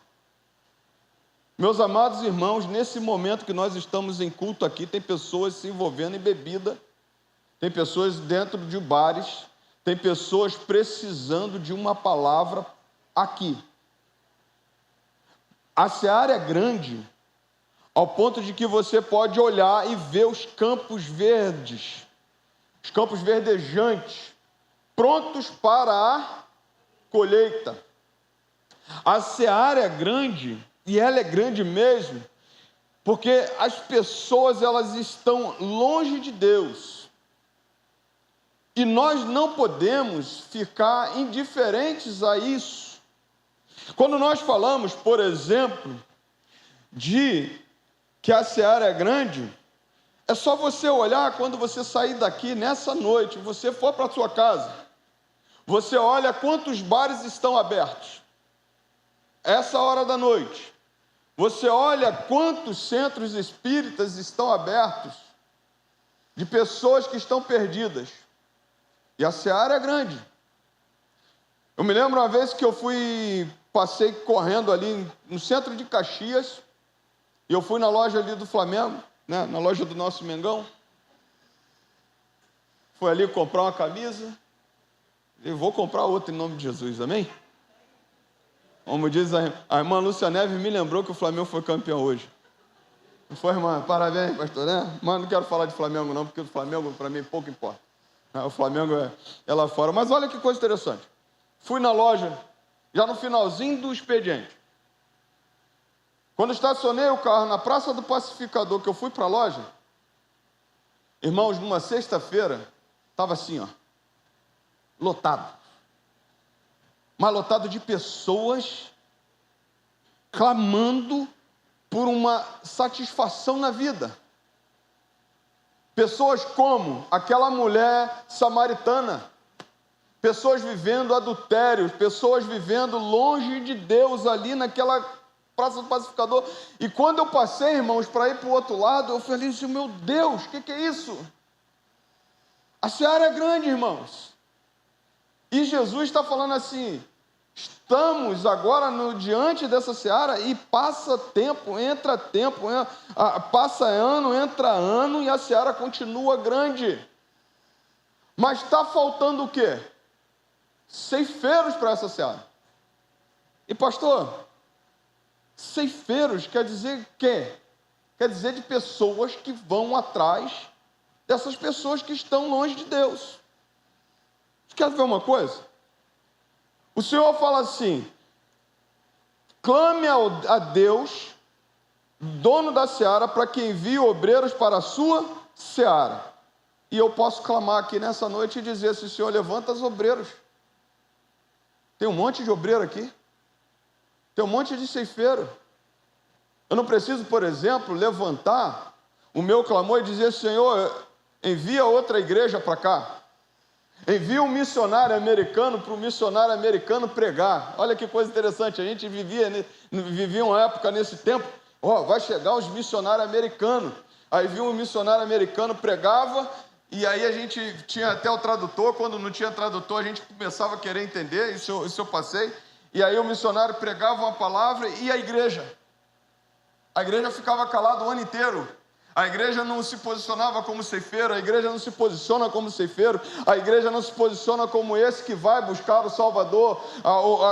S9: Meus amados irmãos, nesse momento que nós estamos em culto aqui, tem pessoas se envolvendo em bebida, tem pessoas dentro de bares, tem pessoas precisando de uma palavra aqui. A seara é grande, ao ponto de que você pode olhar e ver os campos verdes, os campos verdejantes, prontos para a colheita. A seara é grande, e ela é grande mesmo, porque as pessoas elas estão longe de Deus. E nós não podemos ficar indiferentes a isso. Quando nós falamos, por exemplo, de que a seara é grande, é só você olhar quando você sair daqui nessa noite, você for para a sua casa, você olha quantos bares estão abertos, essa hora da noite. Você olha quantos centros espíritas estão abertos, de pessoas que estão perdidas. E a seara é grande. Eu me lembro uma vez que passei correndo ali no centro de Caxias, e eu fui na loja ali do Flamengo, né, na loja do nosso Mengão. Fui ali comprar uma camisa, e vou comprar outra em nome de Jesus, amém? Como diz a irmã Lúcia Neves, me lembrou que o Flamengo foi campeão hoje. Não foi, irmã? Parabéns, pastor, né? Mas não quero falar de Flamengo não, porque o Flamengo para mim pouco importa. O Flamengo é lá fora. Mas olha que coisa interessante. Fui na loja, já no finalzinho do expediente. Quando estacionei o carro na Praça do Pacificador, que eu fui para a loja, irmãos, numa sexta-feira, estava assim, ó, lotado. Mas lotado de pessoas clamando por uma satisfação na vida. Pessoas como aquela mulher samaritana, pessoas vivendo adultério, pessoas vivendo longe de Deus ali naquela Praça do Pacificador. E quando eu passei, irmãos, para ir para o outro lado, eu falei assim, meu Deus, o que é isso? A seara é grande, irmãos. E Jesus está falando assim, estamos agora diante dessa seara e passa tempo, passa ano, entra ano e a seara continua grande. Mas está faltando o quê? Ceifeiros para essa seara. E pastor, ceifeiros quer dizer quê? Quer dizer de pessoas que vão atrás dessas pessoas que estão longe de Deus. Você quer ver uma coisa? O Senhor fala assim, clame a Deus, dono da seara, para que envie obreiros para a sua seara. E eu posso clamar aqui nessa noite e dizer assim, Senhor, levanta os obreiros. Tem um monte de obreiro aqui. Tem um monte de ceifeiro. Eu não preciso, por exemplo, levantar o meu clamor e dizer, Senhor, envia outra igreja para cá. Envia um missionário americano para o missionário americano pregar. Olha que coisa interessante, a gente vivia uma época nesse tempo, vai chegar os missionários americanos. Aí viu um missionário americano, pregava, e aí a gente tinha até o tradutor. Quando não tinha tradutor, a gente começava a querer entender, isso eu passei. E aí o missionário pregava uma palavra e a igreja ficava calada o ano inteiro. A igreja não se posicionava como ceifeiro, a igreja não se posiciona como ceifeiro, a igreja não se posiciona como esse que vai buscar o Salvador,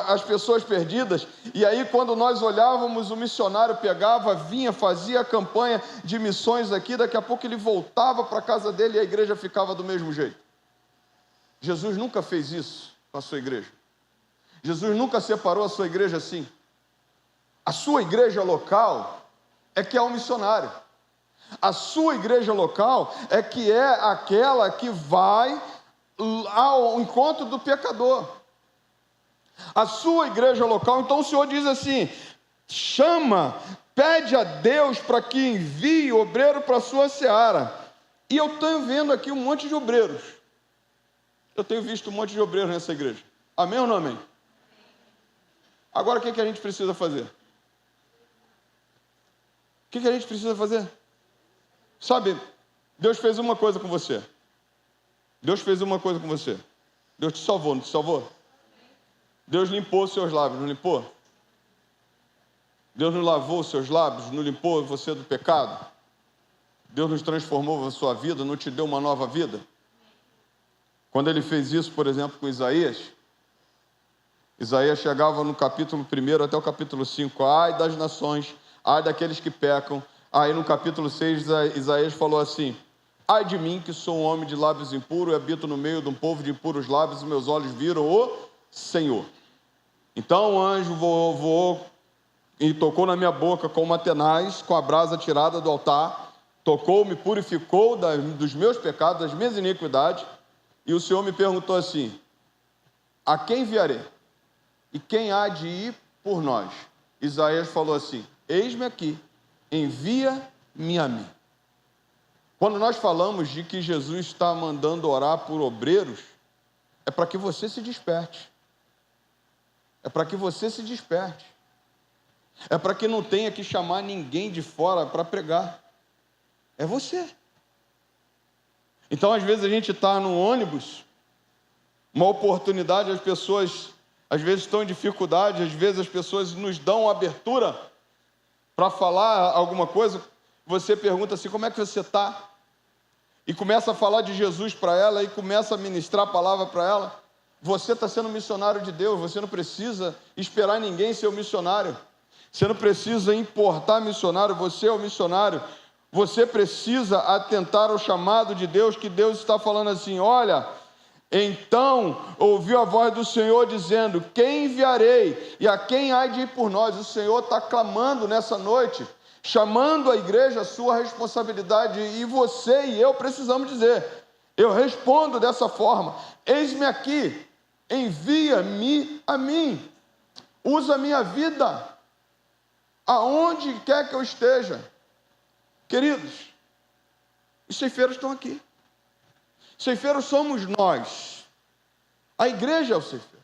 S9: as pessoas perdidas. E aí quando nós olhávamos, o missionário pegava, vinha, fazia a campanha de missões aqui, daqui a pouco ele voltava para a casa dele e a igreja ficava do mesmo jeito. Jesus nunca fez isso com a sua igreja. Jesus nunca separou a sua igreja assim. A sua igreja local é que é um missionário. A sua igreja local é que é aquela que vai ao encontro do pecador. A sua igreja local, então o Senhor diz assim, pede a Deus para que envie obreiro para a sua seara. E eu estou vendo aqui um monte de obreiros. Eu tenho visto um monte de obreiros nessa igreja. Amém ou não amém? Agora o que a gente precisa fazer? O que a gente precisa fazer? Sabe, Deus fez uma coisa com você. Deus fez uma coisa com você. Deus te salvou, não te salvou? Deus limpou os seus lábios, não limpou? Deus não lavou os seus lábios, não limpou você do pecado? Deus nos transformou na sua vida, não te deu uma nova vida? Quando ele fez isso, por exemplo, com Isaías chegava no capítulo 1 até o capítulo 5, ai das nações, ai daqueles que pecam. Aí no capítulo 6, Isaías falou assim, ai de mim que sou um homem de lábios impuros e habito no meio de um povo de impuros lábios, e meus olhos viram o Senhor. Então o anjo voou e tocou na minha boca com uma tenaz, com a brasa tirada do altar, tocou, me purificou dos meus pecados, das minhas iniquidades, e o Senhor me perguntou assim, a quem enviarei? E quem há de ir por nós? Isaías falou assim, eis-me aqui, envia-me a mim. Quando nós falamos de que Jesus está mandando orar por obreiros, é para que você se desperte. É para que você se desperte. É para que não tenha que chamar ninguém de fora para pregar. É você. Então, às vezes, a gente está no ônibus, uma oportunidade, as pessoas, às vezes, estão em dificuldade, às vezes, as pessoas nos dão abertura para falar alguma coisa, você pergunta assim, como é que você está? E começa a falar de Jesus para ela, e começa a ministrar a palavra para ela. Você está sendo missionário de Deus, você não precisa esperar ninguém ser o missionário. Você não precisa importar missionário, você é o missionário. Você precisa atentar ao chamado de Deus, que Deus está falando assim, olha, então ouviu a voz do Senhor dizendo, quem enviarei e a quem há de ir por nós? O Senhor está clamando nessa noite, chamando a igreja a sua responsabilidade, e você e eu precisamos dizer, eu respondo dessa forma, eis-me aqui, envia-me a mim, usa a minha vida, aonde quer que eu esteja. Queridos, os ceifeiros estão aqui. Ceifeiros somos nós. A igreja é o ceifeiro.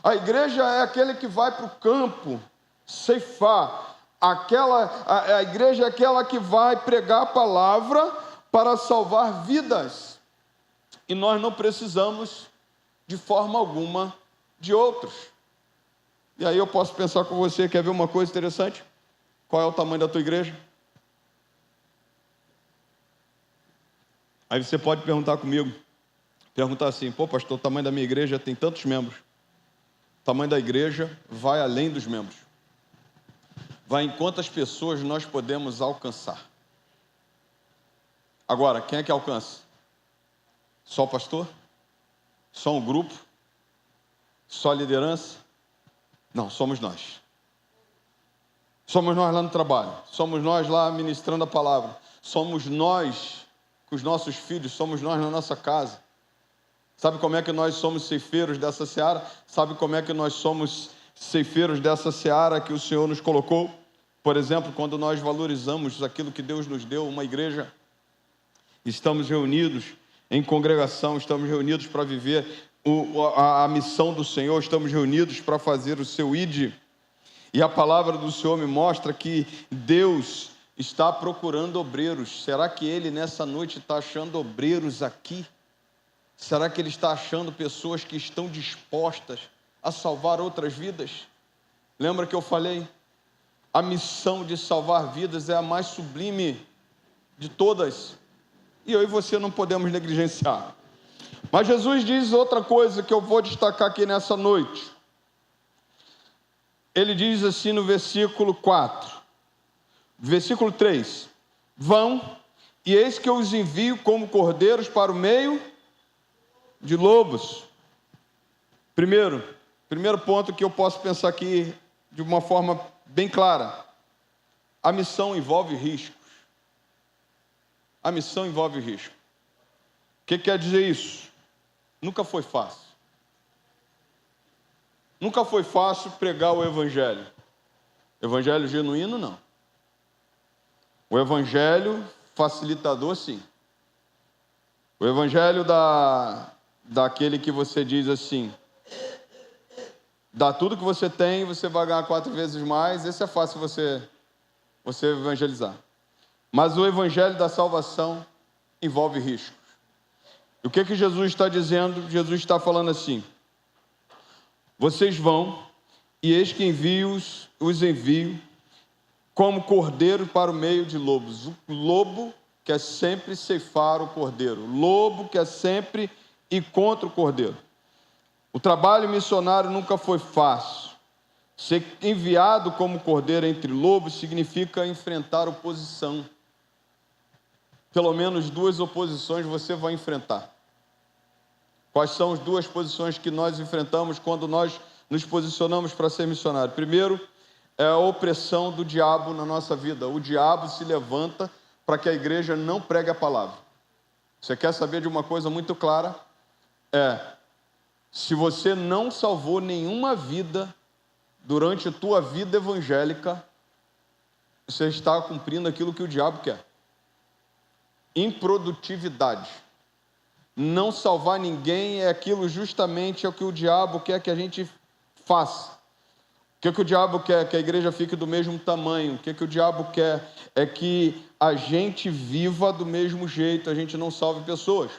S9: A igreja é aquele que vai para o campo ceifar. A igreja é aquela que vai pregar a palavra para salvar vidas. e nós não precisamos, de forma alguma, de outros. E aí eu posso pensar com você, quer ver uma coisa interessante? Qual é o tamanho da tua igreja? Aí você pode perguntar comigo, perguntar assim, pô pastor, o tamanho da minha igreja tem tantos membros. O tamanho da igreja vai além dos membros. Vai em quantas pessoas nós podemos alcançar. Agora, quem é que alcança? Só o pastor? Só um grupo? Só a liderança? Não, somos nós. Somos nós lá no trabalho. Somos nós lá ministrando a palavra. Somos nós com os nossos filhos. Somos nós na nossa casa. Sabe como é que nós somos ceifeiros dessa seara? Sabe como é que nós somos ceifeiros dessa seara que o Senhor nos colocou? Por exemplo, quando nós valorizamos aquilo que Deus nos deu, uma igreja, estamos reunidos em congregação, estamos reunidos para viver a missão do Senhor, estamos reunidos para fazer o seu ID. E a palavra do Senhor me mostra que Deus está procurando obreiros. Será que Ele nessa noite está achando obreiros aqui? Será que Ele está achando pessoas que estão dispostas a salvar outras vidas? Lembra que eu falei? A missão de salvar vidas é a mais sublime de todas. E eu e você não podemos negligenciar. Mas Jesus diz outra coisa que eu vou destacar aqui nessa noite. Ele diz assim no versículo 4. Versículo 3. Vão, e eis que eu os envio como cordeiros para o meio de lobos. Primeiro ponto que eu posso pensar aqui de uma forma bem clara. A missão envolve riscos. A missão envolve risco. O que quer dizer isso? Nunca foi fácil. Nunca foi fácil pregar o evangelho. Evangelho genuíno, não. O evangelho facilitador, sim. O evangelho daquele que você diz assim, dá tudo que você tem, você vai ganhar 4 vezes mais, esse é fácil você evangelizar. Mas o evangelho da salvação envolve riscos. E o que Jesus está dizendo? Jesus está falando assim, vocês vão, e eis que os envio como cordeiro para o meio de lobos. O lobo quer sempre ceifar o cordeiro. O lobo quer sempre ir contra o cordeiro. O trabalho missionário nunca foi fácil. Ser enviado como cordeiro entre lobos significa enfrentar oposição. Pelo menos 2 oposições você vai enfrentar. Quais são as 2 posições que nós enfrentamos quando nós nos posicionamos para ser missionário? Primeiro, é a opressão do diabo na nossa vida. O diabo se levanta para que a igreja não pregue a palavra. Você quer saber de uma coisa muito clara? Se você não salvou nenhuma vida durante a tua vida evangélica, você está cumprindo aquilo que o diabo quer. Improdutividade. Não salvar ninguém é aquilo justamente é o que o diabo quer que a gente faça. O que o diabo quer? Que a igreja fique do mesmo tamanho. O que o diabo quer é que a gente viva do mesmo jeito, a gente não salve pessoas.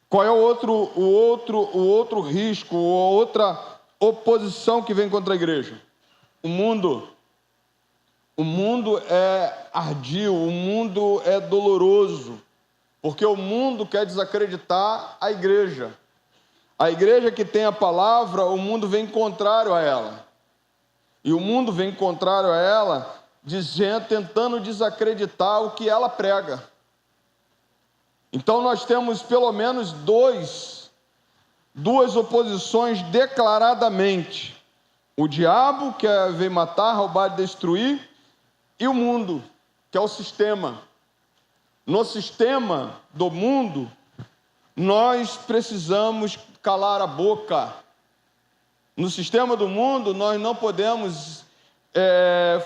S9: Qual é o outro risco, ou outra oposição que vem contra a igreja? O mundo. O mundo é ardio, o mundo é doloroso, porque o mundo quer desacreditar a igreja. A igreja que tem a palavra, o mundo vem contrário a ela. E o mundo vem contrário a ela, tentando desacreditar o que ela prega. Então nós temos pelo menos duas oposições declaradamente. O diabo, que vem matar, roubar e destruir, e o mundo, que é o sistema. No sistema do mundo, nós precisamos calar a boca. No sistema do mundo, nós não podemos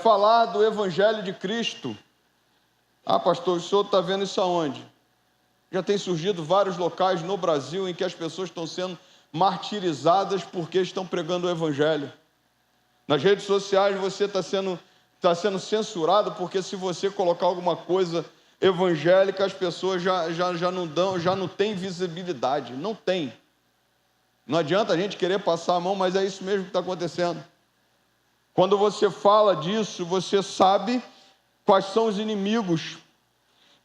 S9: falar do Evangelho de Cristo. Ah, pastor, o senhor está vendo isso aonde? Já tem surgido vários locais no Brasil em que as pessoas estão sendo martirizadas porque estão pregando o Evangelho. Nas redes sociais você está sendo censurado porque se você colocar alguma coisa evangélica as pessoas já não têm visibilidade. Não tem. Não adianta a gente querer passar a mão, mas é isso mesmo que está acontecendo. Quando você fala disso, você sabe quais são os inimigos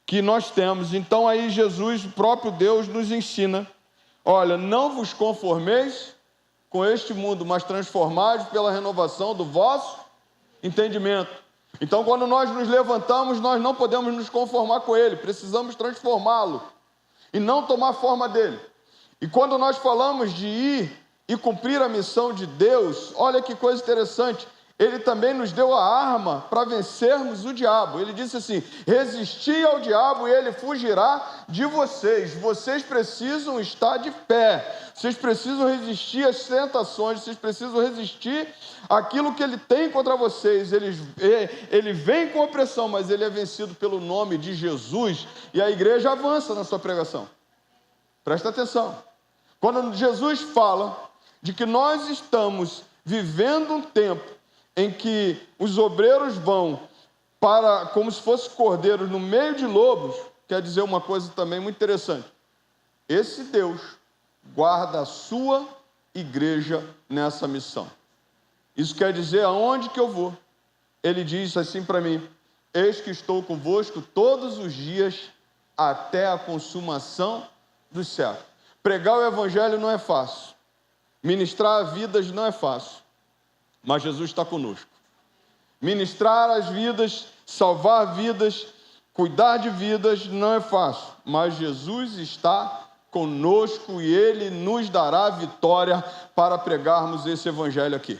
S9: que nós temos. Então aí Jesus, o próprio Deus, nos ensina: olha, não vos conformeis com este mundo, mas transformai-vos pela renovação do vosso entendimento. Então, quando nós nos levantamos, nós não podemos nos conformar com ele, precisamos transformá-lo e não tomar forma dele. E quando nós falamos de ir e cumprir a missão de Deus, olha que coisa interessante, ele também nos deu a arma para vencermos o diabo. Ele disse assim: resisti ao diabo e ele fugirá de vocês. Vocês precisam estar de pé, vocês precisam resistir às tentações, vocês precisam resistir àquilo que ele tem contra vocês. Ele vem com opressão, mas ele é vencido pelo nome de Jesus, e a igreja avança na sua pregação. Presta atenção. Quando Jesus fala de que nós estamos vivendo um tempo em que os obreiros vão para, como se fossem cordeiros no meio de lobos, quer dizer uma coisa também muito interessante. Esse Deus guarda a sua igreja nessa missão. Isso quer dizer, aonde que eu vou? Ele diz assim para mim: eis que estou convosco todos os dias até a consumação dos séculos. Pregar o evangelho não é fácil. Ministrar vidas não é fácil. Mas Jesus está conosco. Ministrar as vidas, salvar vidas, cuidar de vidas não é fácil. Mas Jesus está conosco e Ele nos dará vitória para pregarmos esse evangelho aqui.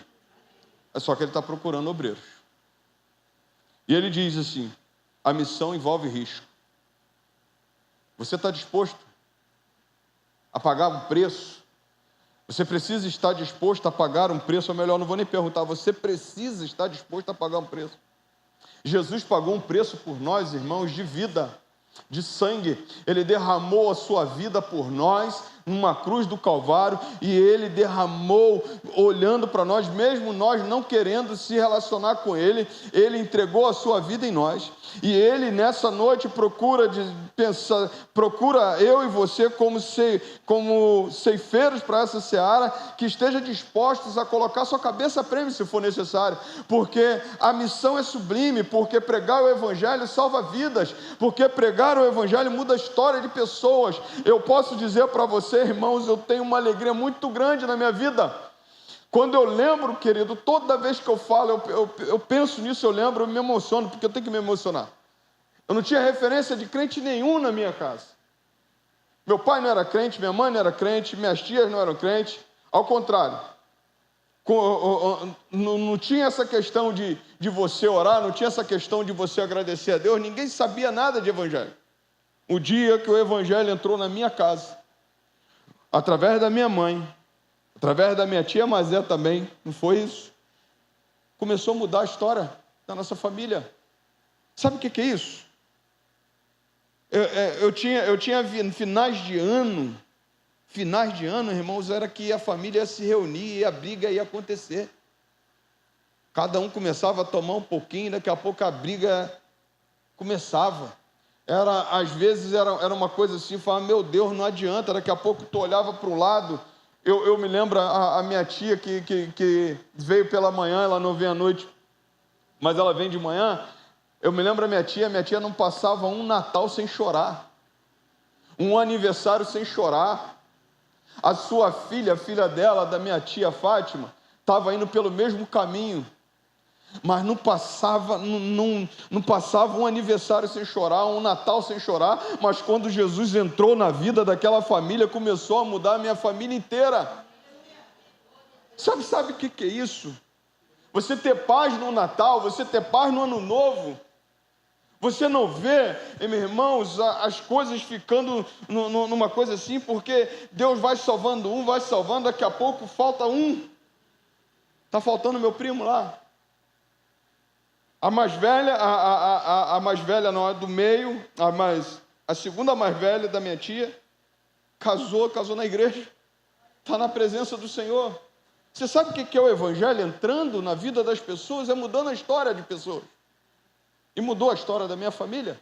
S9: É só que Ele está procurando obreiros. E Ele diz assim: a missão envolve risco. Você está disposto a pagar um preço? Você precisa estar disposto a pagar um preço, ou melhor, não vou nem perguntar, você precisa estar disposto a pagar um preço. Jesus pagou um preço por nós, irmãos, de vida, de sangue. Ele derramou a sua vida por nós, numa cruz do Calvário, e Ele derramou, olhando para nós, mesmo nós não querendo se relacionar com Ele, Ele entregou a sua vida em nós, e Ele nessa noite procura eu e você como ceifeiros para essa seara, que esteja dispostos a colocar sua cabeça a prêmio se for necessário, porque a missão é sublime, porque pregar o Evangelho salva vidas, porque pregar o Evangelho muda a história de pessoas. Eu posso dizer para você, irmãos, eu tenho uma alegria muito grande na minha vida. Quando eu lembro, querido, toda vez que eu falo, eu penso nisso, eu lembro, eu me emociono, porque eu tenho que me emocionar. Eu não tinha referência de crente nenhum na minha casa. Meu pai não era crente, minha mãe não era crente, minhas tias não eram crentes. Ao contrário, não tinha essa questão de você orar, não tinha essa questão de você agradecer a Deus, ninguém sabia nada de evangelho. O dia que o evangelho entrou na minha casa, através da minha mãe, através da minha tia Mazé também, não foi isso? Começou a mudar a história da nossa família. Sabe o que é isso? Eu tinha finais de ano, irmãos, era que a família ia se reunir e a briga ia acontecer. Cada um começava a tomar um pouquinho, daqui a pouco a briga começava. Às vezes era uma coisa assim, falava, meu Deus, não adianta, daqui a pouco tu olhava para o lado. Eu me lembro a minha tia que veio pela manhã, ela não vem à noite, mas ela vem de manhã. Eu me lembro a minha tia não passava um Natal sem chorar, um aniversário sem chorar. A sua filha, a filha dela, da minha tia Fátima, estava indo pelo mesmo caminho, mas não passava um aniversário sem chorar, um Natal sem chorar. Mas quando Jesus entrou na vida daquela família, começou a mudar a minha família inteira. Sabe o que é isso? Você ter paz no Natal, você ter paz no Ano Novo. Você não vê, meus irmãos, as coisas ficando numa coisa assim, porque Deus vai salvando, daqui a pouco falta um. Está faltando meu primo lá. A mais velha, a mais velha não é do meio, a segunda mais velha da minha tia, casou na igreja, está na presença do Senhor. Você sabe o que é o Evangelho entrando na vida das pessoas? É mudando a história de pessoas. E mudou a história da minha família.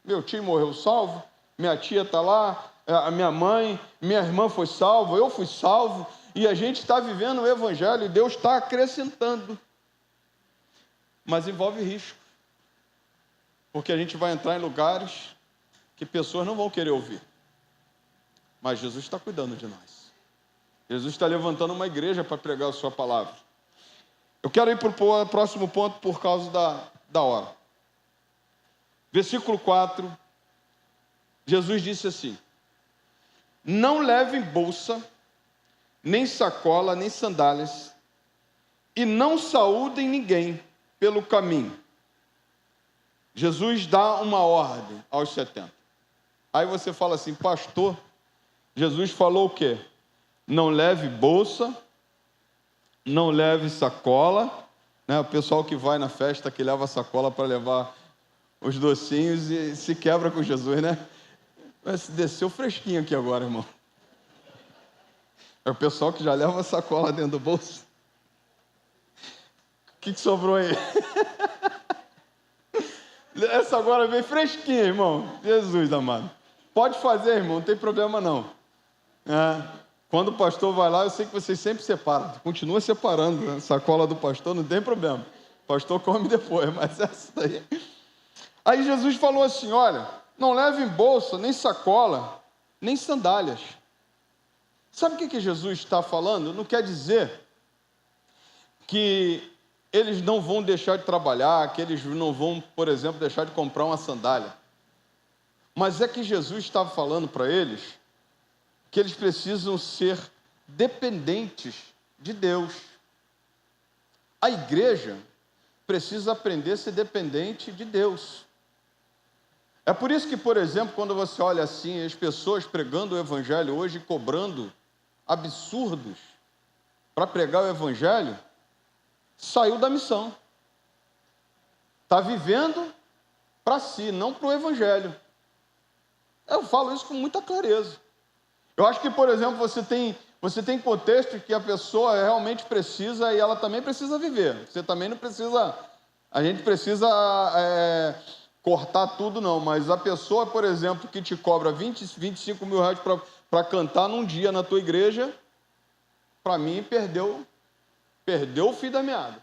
S9: Meu tio morreu salvo, minha tia está lá, a minha mãe, minha irmã foi salva, eu fui salvo, e a gente está vivendo o Evangelho, e Deus está acrescentando. Mas envolve risco, porque a gente vai entrar em lugares que pessoas não vão querer ouvir. Mas Jesus está cuidando de nós. Jesus está levantando uma igreja para pregar a sua palavra. Eu quero ir para o próximo ponto por causa da hora. Versículo 4, Jesus disse assim: não levem bolsa, nem sacola, nem sandálias, e não saúdem ninguém pelo caminho. Jesus dá uma ordem aos 70. Aí você fala assim: pastor, Jesus falou o quê? Não leve bolsa, não leve sacola, né? O pessoal que vai na festa, que leva sacola para levar os docinhos e se quebra com Jesus, né? Mas desceu fresquinho aqui agora, irmão. É o pessoal que já leva a sacola dentro do bolso. O que sobrou aí? Essa agora veio fresquinha, irmão. Jesus amado. Pode fazer, irmão, não tem problema não. Quando o pastor vai lá, eu sei que vocês sempre separam. Continua separando a sacola do pastor, não tem problema. O pastor come depois, mas essa daí... Aí Jesus falou assim: olha, não levem bolsa, nem sacola, nem sandálias. Sabe o que Jesus está falando? Não quer dizer que eles não vão deixar de trabalhar, que eles não vão, por exemplo, deixar de comprar uma sandália. Mas é que Jesus estava falando para eles que eles precisam ser dependentes de Deus. A igreja precisa aprender a ser dependente de Deus. É por isso que, por exemplo, quando você olha assim, as pessoas pregando o Evangelho hoje, cobrando absurdos para pregar o Evangelho, saiu da missão. Está vivendo para si, não para o Evangelho. Eu falo isso com muita clareza. Eu acho que, por exemplo, você tem contexto que a pessoa realmente precisa e ela também precisa viver. Você também não precisa... A gente precisa cortar tudo, não. Mas a pessoa, por exemplo, que te cobra 20, 25 mil reais para cantar num dia na tua igreja, para mim, perdeu o fio da meada.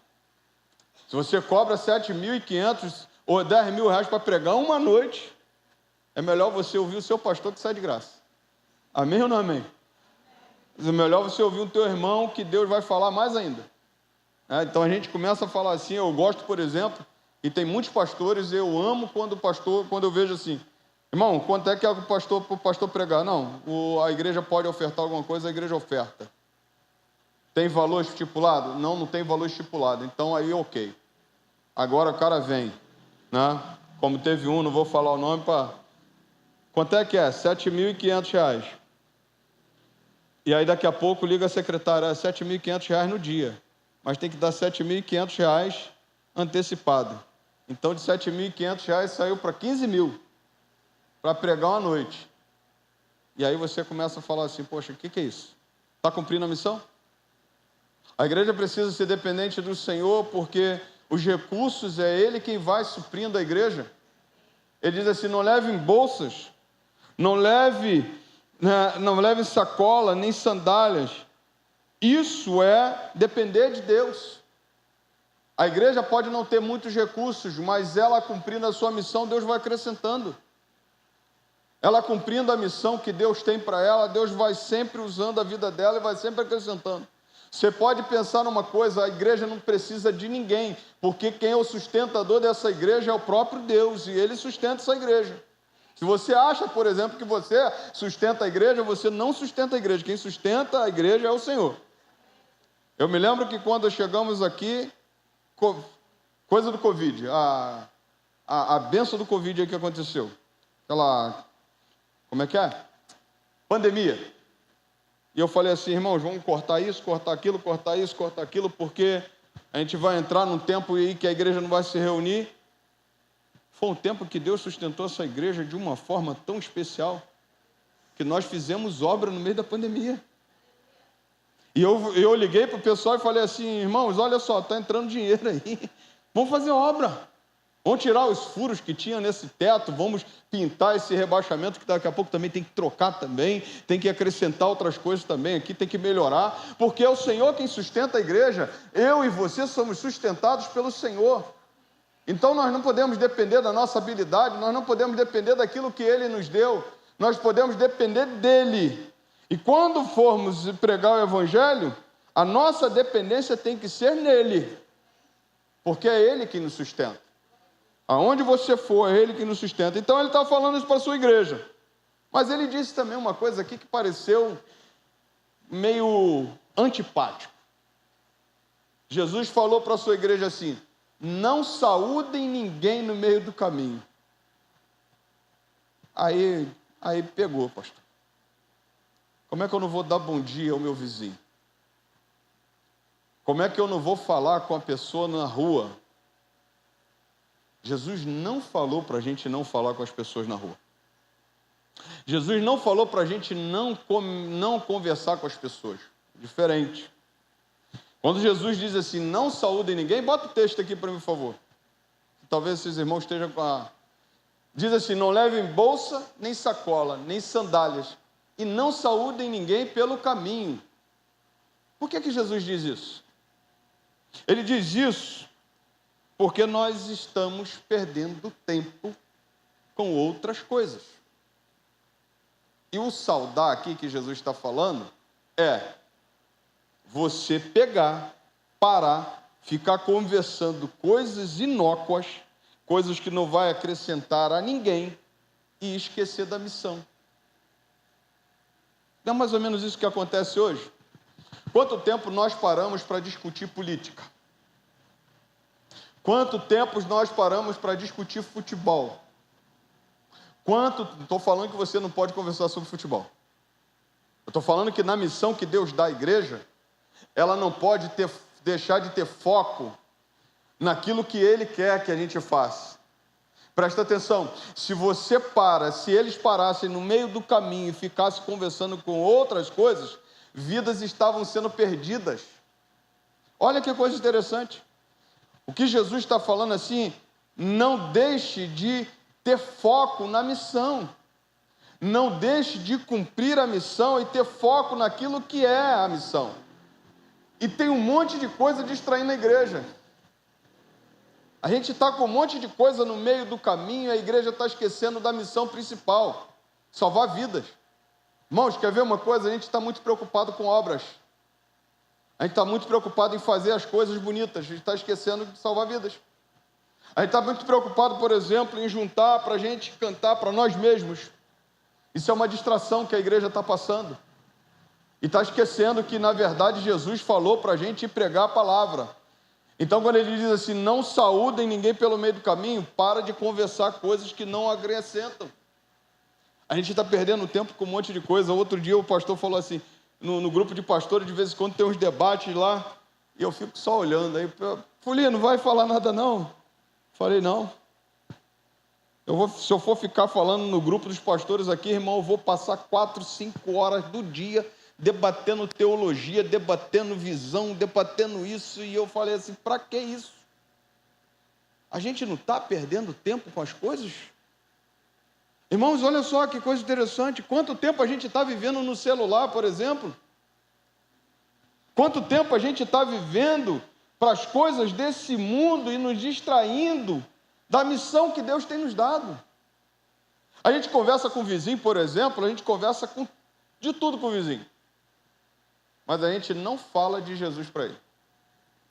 S9: Se você cobra 7.500 ou 10 mil reais para pregar uma noite, é melhor você ouvir o seu pastor que sai de graça. Amém ou não amém? É melhor você ouvir o teu irmão, que Deus vai falar mais ainda. Então a gente começa a falar assim. Eu gosto, por exemplo, e tem muitos pastores, eu amo quando eu vejo assim: irmão, quanto é que é o pastor pregar? Não, a igreja pode ofertar alguma coisa, a igreja oferta. Tem valor estipulado? Não tem valor estipulado. Então aí ok. Agora o cara vem, né? Como teve não vou falar o nome para... Quanto é que é? R$7.500. E aí daqui a pouco liga a secretária: R$7.500 no dia. Mas tem que dar R$7.500 antecipado. Então de R$7.500 saiu para 15 mil para pregar uma noite. E aí você começa a falar assim: poxa, o que é isso? Está cumprindo a missão? A igreja precisa ser dependente do Senhor, porque os recursos é Ele quem vai suprindo a igreja. Ele diz assim: não levem bolsas, não leve sacola, nem sandálias. Isso é depender de Deus. A igreja pode não ter muitos recursos, mas ela cumprindo a sua missão, Deus vai acrescentando. Ela cumprindo a missão que Deus tem para ela, Deus vai sempre usando a vida dela e vai sempre acrescentando. Você pode pensar numa coisa: a igreja não precisa de ninguém, porque quem é o sustentador dessa igreja é o próprio Deus, e Ele sustenta essa igreja. Se você acha, por exemplo, que você sustenta a igreja, você não sustenta a igreja. Quem sustenta a igreja é o Senhor. Eu me lembro que quando chegamos aqui, coisa do Covid, a benção do Covid aí que aconteceu, como é que é? Pandemia. E eu falei assim: irmãos, vamos cortar isso, cortar aquilo, cortar isso, cortar aquilo, porque a gente vai entrar num tempo aí que a igreja não vai se reunir. Foi um tempo que Deus sustentou essa igreja de uma forma tão especial, que nós fizemos obra no meio da pandemia. E eu liguei para o pessoal e falei assim: irmãos, olha só, está entrando dinheiro aí, vamos fazer obra. Vamos tirar os furos que tinha nesse teto, vamos pintar esse rebaixamento que daqui a pouco também tem que trocar também, tem que acrescentar outras coisas também aqui, tem que melhorar, porque é o Senhor quem sustenta a igreja. Eu e você somos sustentados pelo Senhor. Então nós não podemos depender da nossa habilidade, nós não podemos depender daquilo que Ele nos deu, nós podemos depender dEle. E quando formos pregar o Evangelho, a nossa dependência tem que ser nele, porque é Ele que nos sustenta. Aonde você for, é Ele que nos sustenta. Então Ele está falando isso para a sua igreja. Mas Ele disse também uma coisa aqui que pareceu meio antipático. Jesus falou para a sua igreja assim: não saúdem ninguém no meio do caminho. Aí pegou, pastor. Como é que eu não vou dar bom dia ao meu vizinho? Como é que eu não vou falar com a pessoa na rua? Jesus não falou para a gente não falar com as pessoas na rua. Jesus não falou para a gente não conversar com as pessoas. Diferente. Quando Jesus diz assim, não saúdem ninguém, bota o texto aqui para mim, por favor. Talvez esses irmãos estejam com a... Diz assim, não levem bolsa, nem sacola, nem sandálias, e não saúdem ninguém pelo caminho. Por que Jesus diz isso? Ele diz isso porque nós estamos perdendo tempo com outras coisas. E o saudar aqui que Jesus está falando é você pegar, parar, ficar conversando coisas inócuas, coisas que não vai acrescentar a ninguém e esquecer da missão. Não é mais ou menos isso que acontece hoje? Quanto tempo nós paramos para discutir política? Quanto tempo nós paramos para discutir futebol? Estou falando que você não pode conversar sobre futebol. Eu estou falando que na missão que Deus dá à igreja, ela não pode deixar de ter foco naquilo que Ele quer que a gente faça. Presta atenção, se eles parassem no meio do caminho e ficassem conversando com outras coisas, vidas estavam sendo perdidas. Olha que coisa interessante. O que Jesus está falando assim, não deixe de ter foco na missão. Não deixe de cumprir a missão e ter foco naquilo que é a missão. E tem um monte de coisa distraindo a igreja. A gente está com um monte de coisa no meio do caminho e a igreja está esquecendo da missão principal, salvar vidas. Irmãos, quer ver uma coisa? A gente está muito preocupado com obras. A gente está muito preocupado em fazer as coisas bonitas, a gente está esquecendo de salvar vidas. A gente está muito preocupado, por exemplo, em juntar para a gente cantar para nós mesmos. Isso é uma distração que a igreja está passando. E está esquecendo que, na verdade, Jesus falou para a gente ir pregar a palavra. Então, quando ele diz assim, não saúdem ninguém pelo meio do caminho, para de conversar coisas que não acrescentam. A gente está perdendo tempo com um monte de coisa. Outro dia o pastor falou assim, no grupo de pastores, de vez em quando tem uns debates lá, e eu fico só olhando. Aí, Folia, não vai falar nada não? Falei, não. Se eu for ficar falando no grupo dos pastores aqui, irmão, eu vou passar 4, 5 horas do dia debatendo teologia, debatendo visão, debatendo isso, e eu falei assim, para que isso? A gente não está perdendo tempo com as coisas? Irmãos, olha só que coisa interessante, quanto tempo a gente está vivendo no celular, por exemplo? Quanto tempo a gente está vivendo para as coisas desse mundo e nos distraindo da missão que Deus tem nos dado? A gente conversa com o vizinho, por exemplo, a gente conversa de tudo com o vizinho. Mas a gente não fala de Jesus para ele.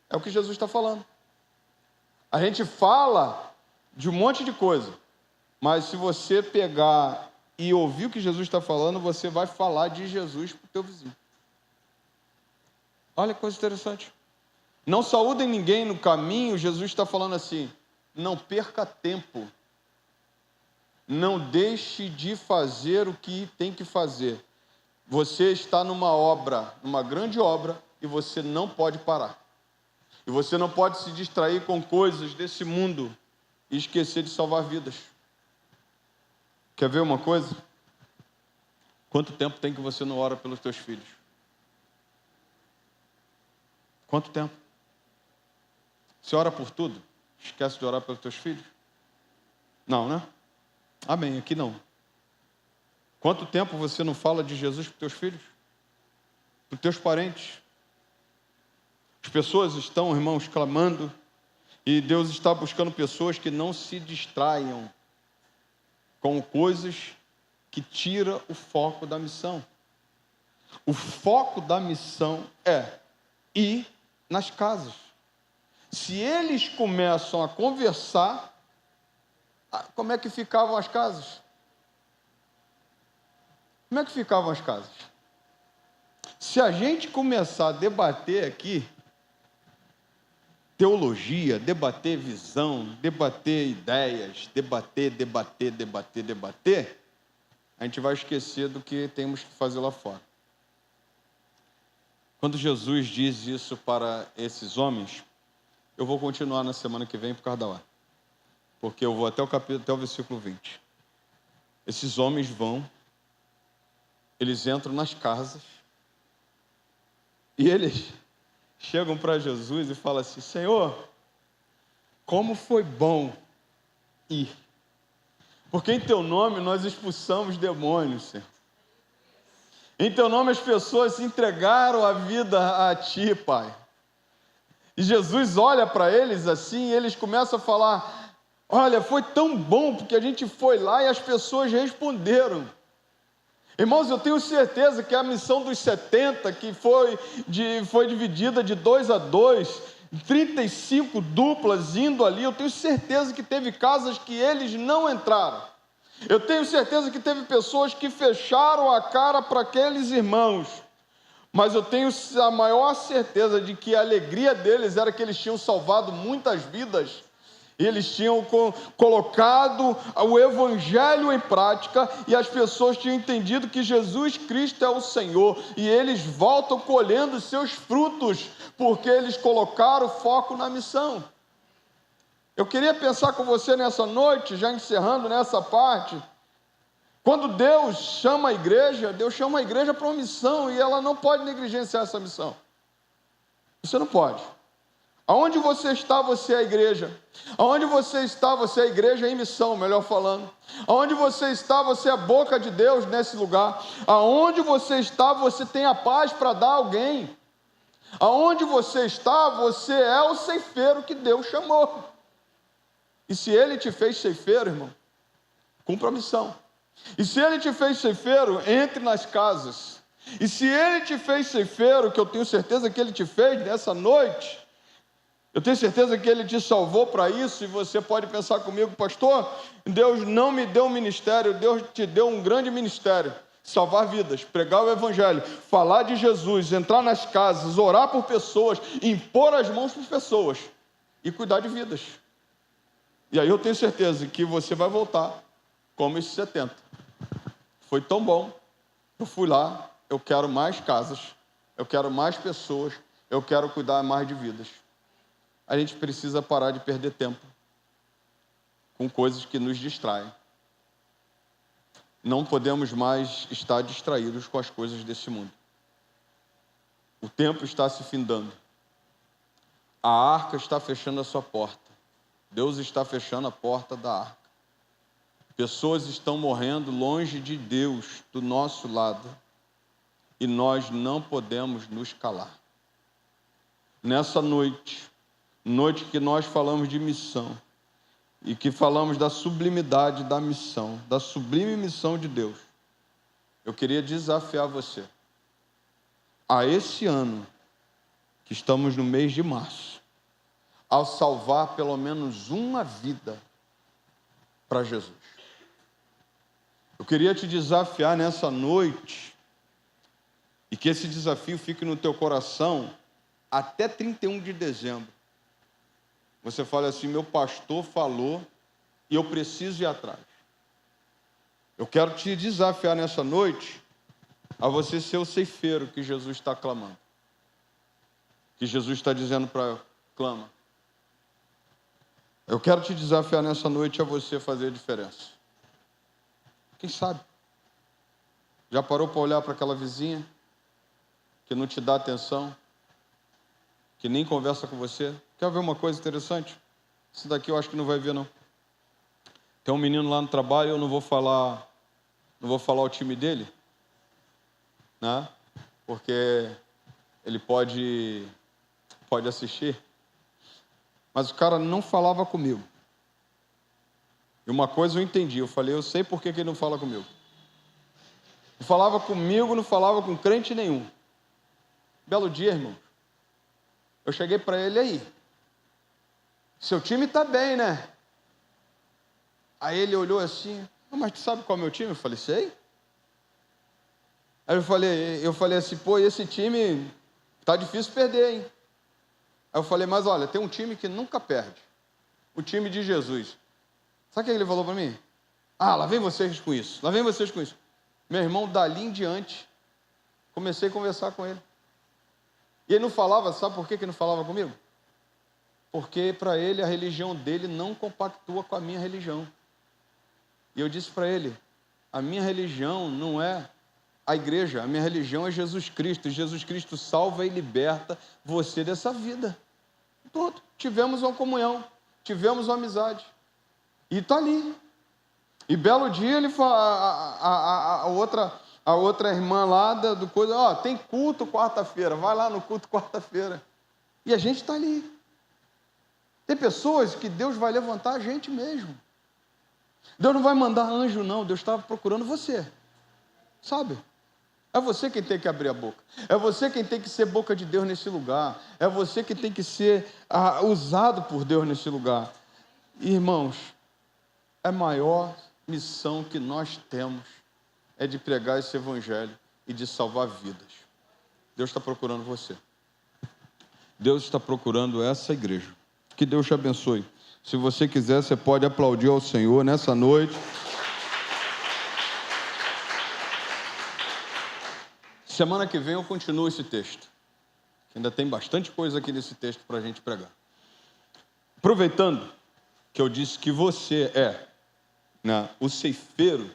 S9: É o que Jesus está falando. A gente fala de um monte de coisa, mas se você pegar e ouvir o que Jesus está falando, você vai falar de Jesus para o teu vizinho. Olha que coisa interessante. Não saúdem ninguém no caminho, Jesus está falando assim, não perca tempo. Não deixe de fazer o que tem que fazer. Você está numa obra, numa grande obra, e você não pode parar. E você não pode se distrair com coisas desse mundo e esquecer de salvar vidas. Quer ver uma coisa? Quanto tempo tem que você não ora pelos teus filhos? Quanto tempo? Você ora por tudo? Esquece de orar pelos teus filhos? Não, né? Amém, aqui não. Quanto tempo você não fala de Jesus para os teus filhos? Para os teus parentes? As pessoas estão, irmãos, clamando, e Deus está buscando pessoas que não se distraiam com coisas que tiram o foco da missão. O foco da missão é ir nas casas. Se eles começam a conversar, como é que ficavam as casas? Como é que ficavam as casas? Se a gente começar a debater aqui teologia, debater visão, debater ideias, debater, a gente vai esquecer do que temos que fazer lá fora. Quando Jesus diz isso para esses homens, eu vou continuar na semana que vem por causa da hora, porque eu vou até o versículo 20. Esses homens eles entram nas casas e eles chegam para Jesus e falam assim: Senhor, como foi bom ir, porque em teu nome nós expulsamos demônios, Senhor. Em teu nome as pessoas se entregaram a vida a ti, Pai. E Jesus olha para eles assim, e eles começam a falar: olha, foi tão bom porque a gente foi lá e as pessoas responderam. Irmãos, eu tenho certeza que a missão dos 70, que foi dividida de 2 a 2, 35 duplas indo ali, eu tenho certeza que teve casas que eles não entraram. Eu tenho certeza que teve pessoas que fecharam a cara para aqueles irmãos. Mas eu tenho a maior certeza de que a alegria deles era que eles tinham salvado muitas vidas. E eles tinham colocado o Evangelho em prática e as pessoas tinham entendido que Jesus Cristo é o Senhor. E eles voltam colhendo seus frutos, porque eles colocaram foco na missão. Eu queria pensar com você nessa noite, já encerrando nessa parte. Quando Deus chama a igreja para uma missão e ela não pode negligenciar essa missão. Você não pode. Aonde você está, você é a igreja. Aonde você está, você é a igreja em missão, melhor falando. Aonde você está, você é a boca de Deus nesse lugar. Aonde você está, você tem a paz para dar a alguém. Aonde você está, você é o ceifeiro que Deus chamou. E se Ele te fez ceifeiro, irmão, cumpra a missão. E se Ele te fez ceifeiro, entre nas casas. E se Ele te fez ceifeiro, que eu tenho certeza que Ele te fez nessa noite, eu tenho certeza que Ele te salvou para isso. E você pode pensar comigo: pastor, Deus não me deu um ministério, Deus te deu um grande ministério. Salvar vidas, pregar o Evangelho, falar de Jesus, entrar nas casas, orar por pessoas, impor as mãos para pessoas e cuidar de vidas. E aí eu tenho certeza que você vai voltar como esses 70. Foi tão bom, eu fui lá, eu quero mais casas, eu quero mais pessoas, eu quero cuidar mais de vidas. A gente precisa parar de perder tempo com coisas que nos distraem. Não podemos mais estar distraídos com as coisas desse mundo. O tempo está se findando. A arca está fechando a sua porta. Deus está fechando a porta da arca. Pessoas estão morrendo longe de Deus, do nosso lado. E nós não podemos nos calar. Nessa noite que nós falamos de missão, e que falamos da sublimidade da missão, da sublime missão de Deus, eu queria desafiar você a esse ano, que estamos no mês de março, ao salvar pelo menos uma vida para Jesus. Eu queria te desafiar nessa noite, e que esse desafio fique no teu coração até 31 de dezembro. Você fala assim: meu pastor falou e eu preciso ir atrás. Eu quero te desafiar nessa noite a você ser o ceifeiro que Jesus está clamando. Que Jesus está dizendo para clama. Eu quero te desafiar nessa noite a você fazer a diferença. Quem sabe? Já parou para olhar para aquela vizinha que não te dá atenção, que nem conversa com você? Quer ver uma coisa interessante? Isso daqui eu acho que não vai ver, não. Tem um menino lá no trabalho, eu não vou falar o time dele, né? Porque ele pode assistir. Mas o cara não falava comigo. E uma coisa eu entendi, eu falei, eu sei por que ele não fala comigo. Não falava comigo, não falava com crente nenhum. Belo dia, irmão. Eu cheguei para ele aí. Seu time está bem, né? Aí ele olhou assim, mas tu sabe qual é o meu time? Eu falei, sei. Aí eu falei assim, pô, esse time tá difícil perder, hein? Aí eu falei, mas olha, tem um time que nunca perde. O time de Jesus. Sabe o que ele falou para mim? Ah, lá vem vocês com isso, lá vem vocês com isso. Meu irmão, dali em diante, comecei a conversar com ele. E ele não falava, sabe por que ele não falava comigo? Porque para ele a religião dele não compactua com a minha religião. E eu disse para ele, a minha religião não é a igreja, a minha religião é Jesus Cristo. Jesus Cristo salva e liberta você dessa vida. Pronto, tivemos uma comunhão, tivemos uma amizade. E está ali. E belo dia ele fala, a outra irmã lá do coisa, ó, tem culto quarta-feira, vai lá no culto quarta-feira. E a gente está ali. Tem pessoas que Deus vai levantar a gente mesmo. Deus não vai mandar anjo, não. Deus está procurando você. Sabe? É você quem tem que abrir a boca. É você quem tem que ser boca de Deus nesse lugar. É você que tem que ser usado por Deus nesse lugar. Irmãos, a maior missão que nós temos é de pregar esse evangelho e de salvar vidas. Deus está procurando você. Deus está procurando essa igreja. Que Deus te abençoe. Se você quiser, você pode aplaudir ao Senhor nessa noite. Semana que vem eu continuo esse texto. Ainda tem bastante coisa aqui nesse texto para a gente pregar. Aproveitando que eu disse que você é, né, o ceifeiro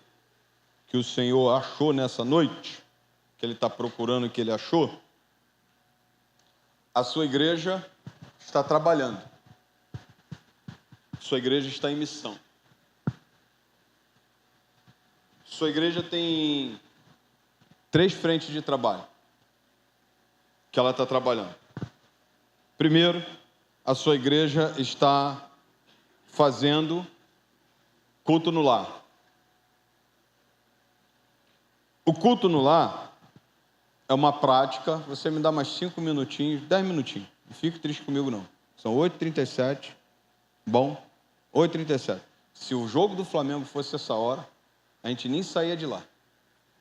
S9: que o Senhor achou nessa noite, que Ele está procurando, que Ele achou, a sua igreja está trabalhando. Sua igreja está em missão. Sua igreja tem 3 frentes de trabalho que ela está trabalhando. Primeiro, a sua igreja está fazendo culto no lar. O culto no lar é uma prática, você me dá mais 5 minutinhos, 10 minutinhos, não fique triste comigo não. São 8h37, bom? 8h37. Se o jogo do Flamengo fosse essa hora, a gente nem saía de lá.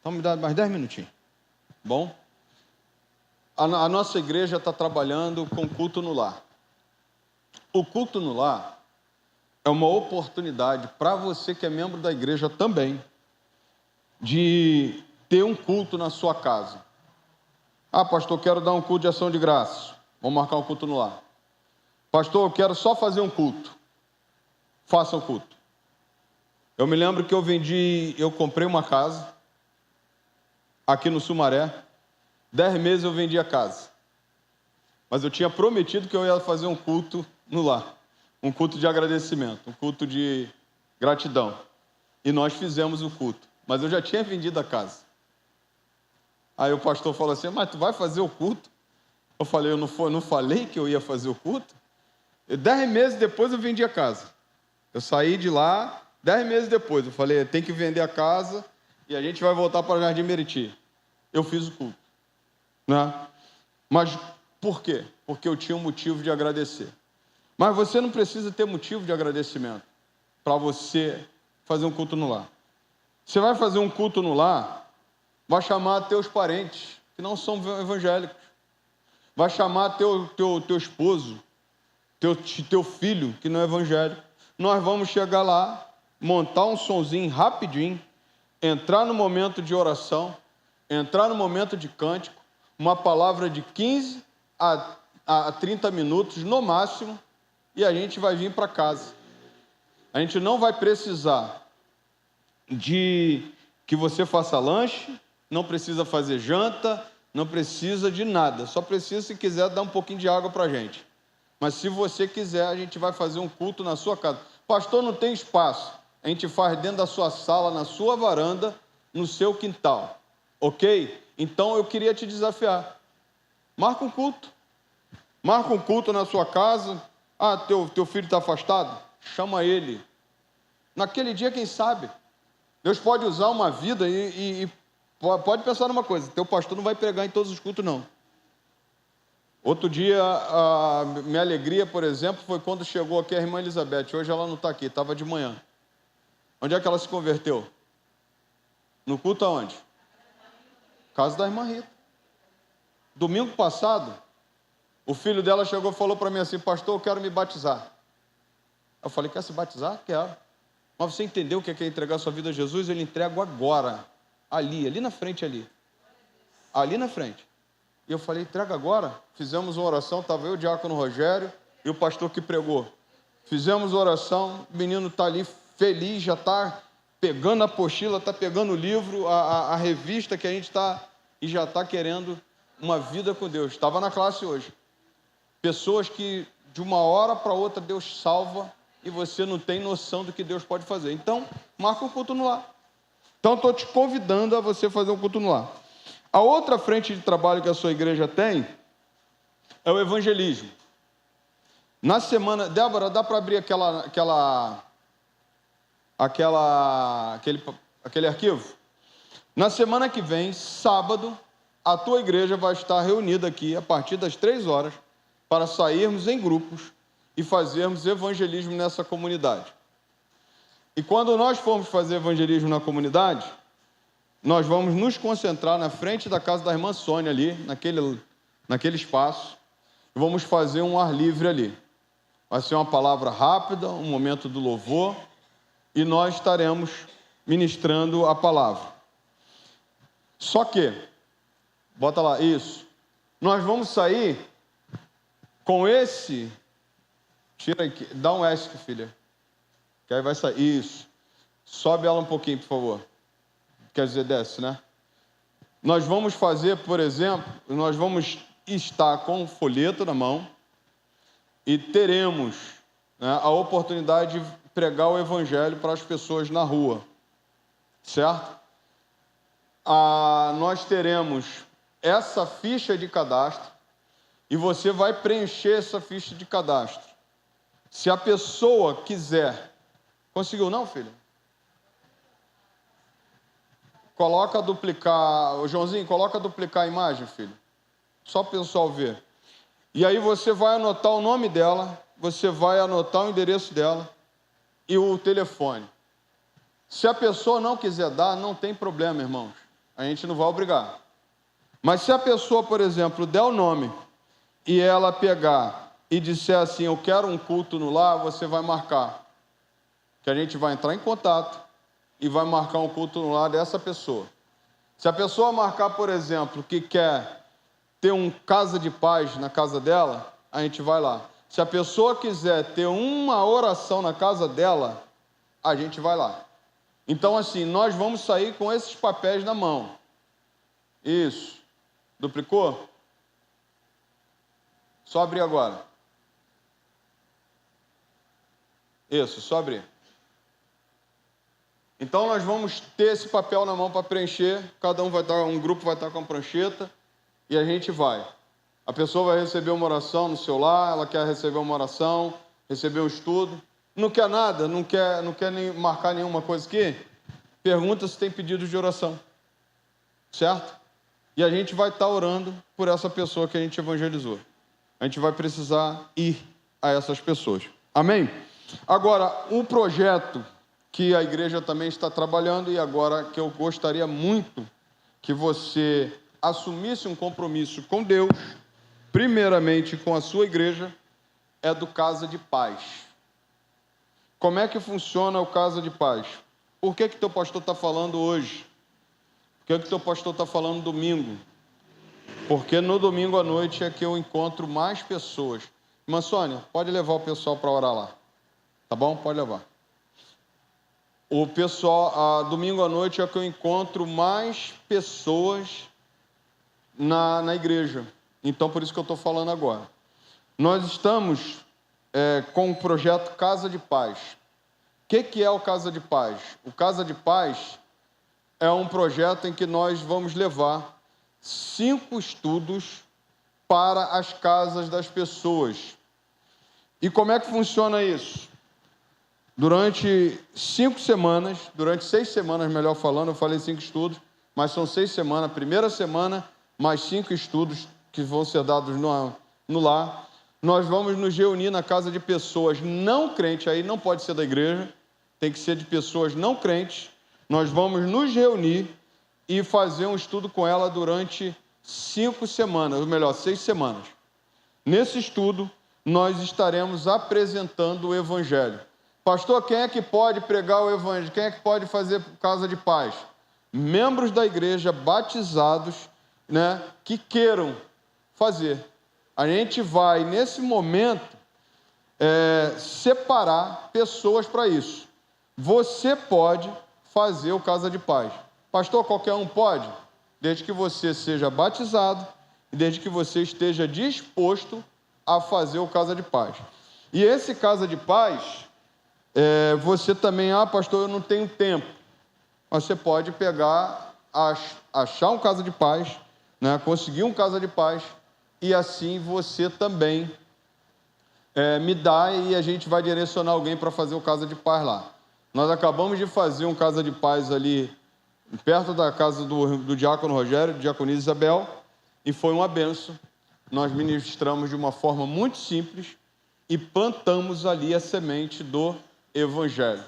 S9: Então me dá mais 10 minutinhos. Bom? A nossa igreja está trabalhando com culto no lar. O culto no lar é uma oportunidade para você que é membro da igreja também de ter um culto na sua casa. Ah, pastor, quero dar um culto de ação de graças. Vamos marcar um culto no lar. Pastor, eu quero só fazer um culto. Faça o culto. Eu me lembro que eu comprei uma casa aqui no Sumaré. 10 meses eu vendi a casa. Mas eu tinha prometido que eu ia fazer um culto no lar. Um culto de agradecimento, um culto de gratidão. E nós fizemos o culto. Mas eu já tinha vendido a casa. Aí o pastor falou assim, mas tu vai fazer o culto? Eu falei, eu não falei que eu ia fazer o culto? 10 meses depois eu vendi a casa. Eu saí de lá, 10 meses depois. Eu falei, tem que vender a casa e a gente vai voltar para o Jardim Meriti. Eu fiz o culto. Né? Mas por quê? Porque eu tinha um motivo de agradecer. Mas você não precisa ter motivo de agradecimento para você fazer um culto no lar. Você vai fazer um culto no lar, vai chamar teus parentes, que não são evangélicos. Vai chamar teu esposo, teu filho, que não é evangélico. Nós vamos chegar lá, montar um sonzinho rapidinho, entrar no momento de oração, entrar no momento de cântico, uma palavra de 15 a 30 minutos no máximo, e a gente vai vir para casa. A gente não vai precisar de que você faça lanche, não precisa fazer janta, não precisa de nada, só precisa, se quiser, dar um pouquinho de água para a gente. Mas se você quiser, a gente vai fazer um culto na sua casa. Pastor, não tem espaço. a gente faz dentro da sua sala, na sua varanda, no seu quintal, ok? Então eu queria te desafiar. Marca um culto. Marca um culto na sua casa. Ah, teu filho está afastado? Chama ele. Naquele dia, quem sabe? Deus pode usar uma vida e pode pensar numa coisa, teu pastor não vai pregar em todos os cultos, não. Outro dia, a minha alegria, por exemplo, foi quando chegou aqui a irmã Elizabeth. Hoje ela não está aqui, estava de manhã. Onde é que ela se converteu? No culto aonde? Casa da irmã Rita. Domingo passado, o filho dela chegou e falou para mim assim, pastor, eu quero me batizar. Eu falei, quer se batizar? Quero. Mas você entendeu o que é entregar sua vida a Jesus? Ele entrega agora. Ali na frente ali. Ali na frente. E eu falei, entrega agora. Fizemos uma oração, estava eu, o diácono Rogério e o pastor que pregou. Fizemos oração, o menino está ali feliz, já está pegando a apostila, está pegando o livro, a revista que a gente está, e já está querendo uma vida com Deus. Estava na classe hoje. Pessoas que de uma hora para outra Deus salva e você não tem noção do que Deus pode fazer. Então, marca um culto no lar. Então, estou te convidando a você fazer um culto no lar. A outra frente de trabalho que a sua igreja tem é o evangelismo. Na semana... Débora, dá para abrir aquele arquivo? Na semana que vem, sábado, a tua igreja vai estar reunida aqui a partir das 3 horas para sairmos em grupos e fazermos evangelismo nessa comunidade. E quando nós formos fazer evangelismo na comunidade, nós vamos nos concentrar na frente da casa da irmã Sônia ali, naquele espaço, e vamos fazer um ar livre ali. Vai ser uma palavra rápida, um momento do louvor, e nós estaremos ministrando a palavra. Só que, bota lá, isso, nós vamos sair com esse, tira aqui, dá um S, filha, que aí vai sair, isso, sobe ela um pouquinho, por favor, quer dizer, desce, né? Nós vamos fazer, por exemplo, nós vamos estar com um folheto na mão e teremos, né, a oportunidade de pregar o evangelho para as pessoas na rua, certo? Nós teremos essa ficha de cadastro e você vai preencher essa ficha de cadastro. Se a pessoa quiser... Conseguiu não, filho? Coloca duplicar... Ô, Joãozinho, coloca duplicar a imagem, filho. Só o pessoal ver. E aí você vai anotar o nome dela, você vai anotar o endereço dela e o telefone. Se a pessoa não quiser dar, não tem problema, irmãos. A gente não vai obrigar. Mas se a pessoa, por exemplo, der o nome e ela pegar e disser assim, eu quero um culto no lar, você vai marcar. Que a gente vai entrar em contato e vai marcar um culto no lar dessa pessoa. Se a pessoa marcar, por exemplo, que quer ter um casa de paz na casa dela, a gente vai lá. Se a pessoa quiser ter uma oração na casa dela, a gente vai lá. Então, assim, nós vamos sair com esses papéis na mão. Isso. Duplicou? Só abrir agora. Isso, só abrir. Então, nós vamos ter esse papel na mão para preencher. Cada um grupo vai estar com a prancheta e a gente vai. A pessoa vai receber uma oração no seu lar, ela quer receber uma oração, receber um estudo. Não quer nada, não quer nem marcar nenhuma coisa aqui? Pergunta se tem pedido de oração. Certo? E a gente vai estar orando por essa pessoa que a gente evangelizou. A gente vai precisar ir a essas pessoas. Amém? Agora, um projeto que a igreja também está trabalhando e agora que eu gostaria muito que você assumisse um compromisso com Deus, primeiramente com a sua igreja, é do Casa de Paz. Como é que funciona o Casa de Paz? Por que teu pastor está falando hoje? Por que teu pastor está falando domingo? Porque no domingo à noite é que eu encontro mais pessoas. Irmã Sônia, pode levar o pessoal para orar lá. Tá bom? Pode levar. O pessoal, domingo à noite é que eu encontro mais pessoas na igreja. Então, por isso que eu estou falando agora. Nós estamos com o projeto Casa de Paz, que é o Casa de Paz? O Casa de Paz é um projeto em que nós vamos levar 5 estudos para as casas das pessoas. E como é que funciona isso? Durante 5 semanas, durante 6 semanas, melhor falando, eu falei 5 estudos, mas são 6 semanas. A primeira semana, mais 5 estudos que vão ser dados no lar. Nós vamos nos reunir na casa de pessoas não crentes, aí não pode ser da igreja, tem que ser de pessoas não crentes. Nós vamos nos reunir e fazer um estudo com ela durante 5 semanas, ou melhor, 6 semanas. Nesse estudo, nós estaremos apresentando o Evangelho. Pastor, quem é que pode pregar o Evangelho? Quem é que pode fazer Casa de Paz? Membros da igreja batizados, né, que queiram fazer. A gente vai, nesse momento, separar pessoas para isso. Você pode fazer o Casa de Paz. Pastor, qualquer um pode? Desde que você seja batizado e desde que você esteja disposto a fazer o Casa de Paz. E esse Casa de Paz, você também, pastor, eu não tenho tempo. Mas você pode pegar, achar um Casa de Paz, né, conseguir um Casa de Paz, e assim você também me dá e a gente vai direcionar alguém para fazer o Casa de Paz lá. Nós acabamos de fazer um Casa de Paz ali, perto da casa do diácono Rogério, diaconisa Isabel, e foi uma benção. Nós ministramos de uma forma muito simples e plantamos ali a semente do Evangelho.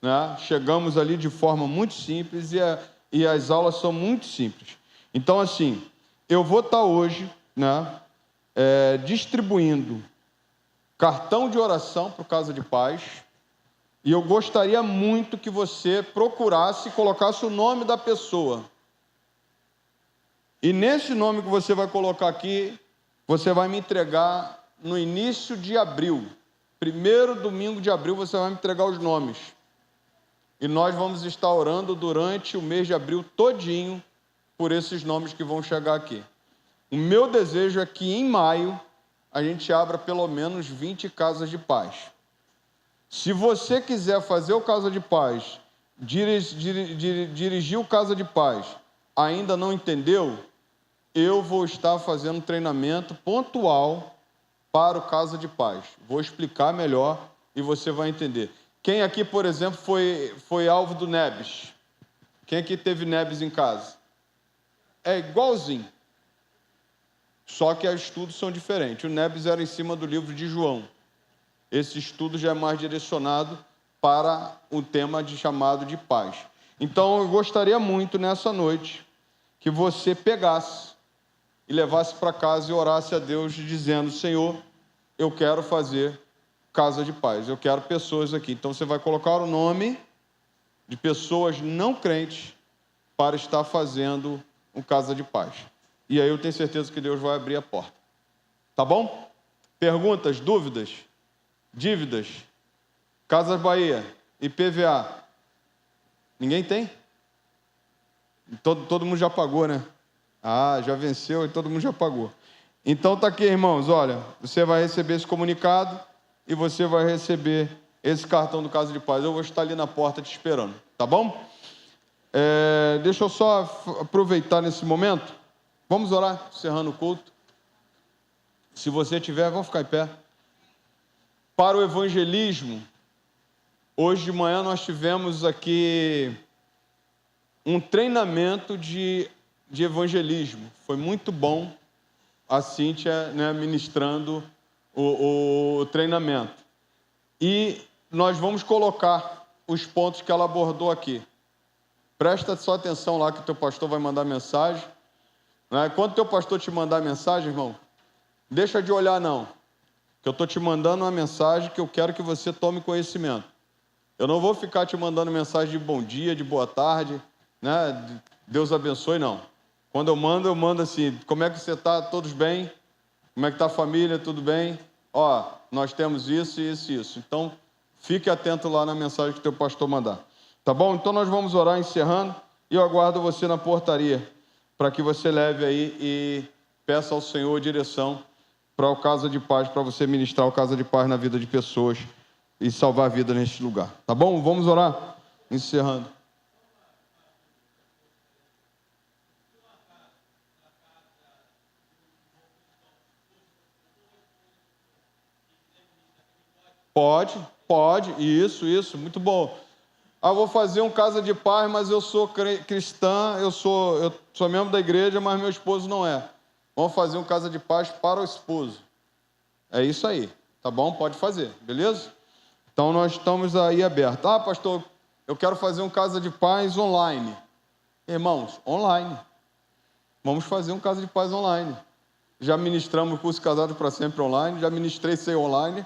S9: Né? Chegamos ali de forma muito simples e as aulas são muito simples. Então, assim, eu vou estar hoje, né, distribuindo cartão de oração para o Casa de Paz, e eu gostaria muito que você procurasse e colocasse o nome da pessoa. E nesse nome que você vai colocar aqui, você vai me entregar no início de abril. Primeiro domingo de abril você vai me entregar os nomes. E nós vamos estar orando durante o mês de abril todinho por esses nomes que vão chegar aqui. O meu desejo é que em maio a gente abra pelo menos 20 casas de paz. Se você quiser fazer o Casa de Paz, dirigir o Casa de Paz, ainda não entendeu, eu vou estar fazendo um treinamento pontual para o Casa de Paz. Vou explicar melhor e você vai entender. Quem aqui, por exemplo, foi alvo do Nebs? Quem aqui teve Nebs em casa? É igualzinho. Só que os estudos são diferentes. O Nebs era em cima do livro de João. Esse estudo já é mais direcionado para o tema chamado de paz. Então, eu gostaria muito, nessa noite, que você pegasse e levasse para casa e orasse a Deus, dizendo: Senhor, eu quero fazer Casa de Paz, eu quero pessoas aqui. Então, você vai colocar o nome de pessoas não crentes para estar fazendo um Casa de Paz. E aí eu tenho certeza que Deus vai abrir a porta. Tá bom? Perguntas, dúvidas? Dívidas, Casas Bahia, IPVA. Ninguém tem? Todo mundo já pagou, né? Já venceu e todo mundo já pagou. Então tá aqui, irmãos, olha, você vai receber esse comunicado e você vai receber esse cartão do Casa de Paz. Eu vou estar ali na porta te esperando, tá bom? Deixa eu só aproveitar nesse momento. Vamos orar, encerrando o culto. Se você tiver, vamos ficar em pé. Para o evangelismo, hoje de manhã nós tivemos aqui um treinamento de evangelismo. Foi muito bom a Cíntia, né, ministrando o treinamento. E nós vamos colocar os pontos que ela abordou aqui. Presta só atenção lá que o teu pastor vai mandar mensagem. Né? Quando o teu pastor te mandar mensagem, irmão, deixa de olhar não. Que eu estou te mandando uma mensagem que eu quero que você tome conhecimento. Eu não vou ficar te mandando mensagem de bom dia, de boa tarde, né? Deus abençoe, não. Quando eu mando assim: como é que você está? Todos bem? Como é que está a família? Tudo bem? Nós temos isso, isso e isso. Então, fique atento lá na mensagem que o teu pastor mandar. Tá bom? Então, nós vamos orar encerrando e eu aguardo você na portaria para que você leve aí e peça ao Senhor direção para o Casa de Paz, para você ministrar o Casa de Paz na vida de pessoas e salvar a vida neste lugar. Tá bom? Vamos orar? Encerrando. Pode, isso, muito bom. Vou fazer um casa de paz, mas eu sou cristã, eu sou membro da igreja, mas meu esposo não é. Vamos fazer um casa de paz para o esposo. É isso aí, tá bom? Pode fazer, beleza? Então nós estamos aí abertos. Pastor, eu quero fazer um casa de paz online. Irmãos, online. Vamos fazer um casa de paz online. Já ministramos o curso Casados para Sempre online, já ministrei CEI online.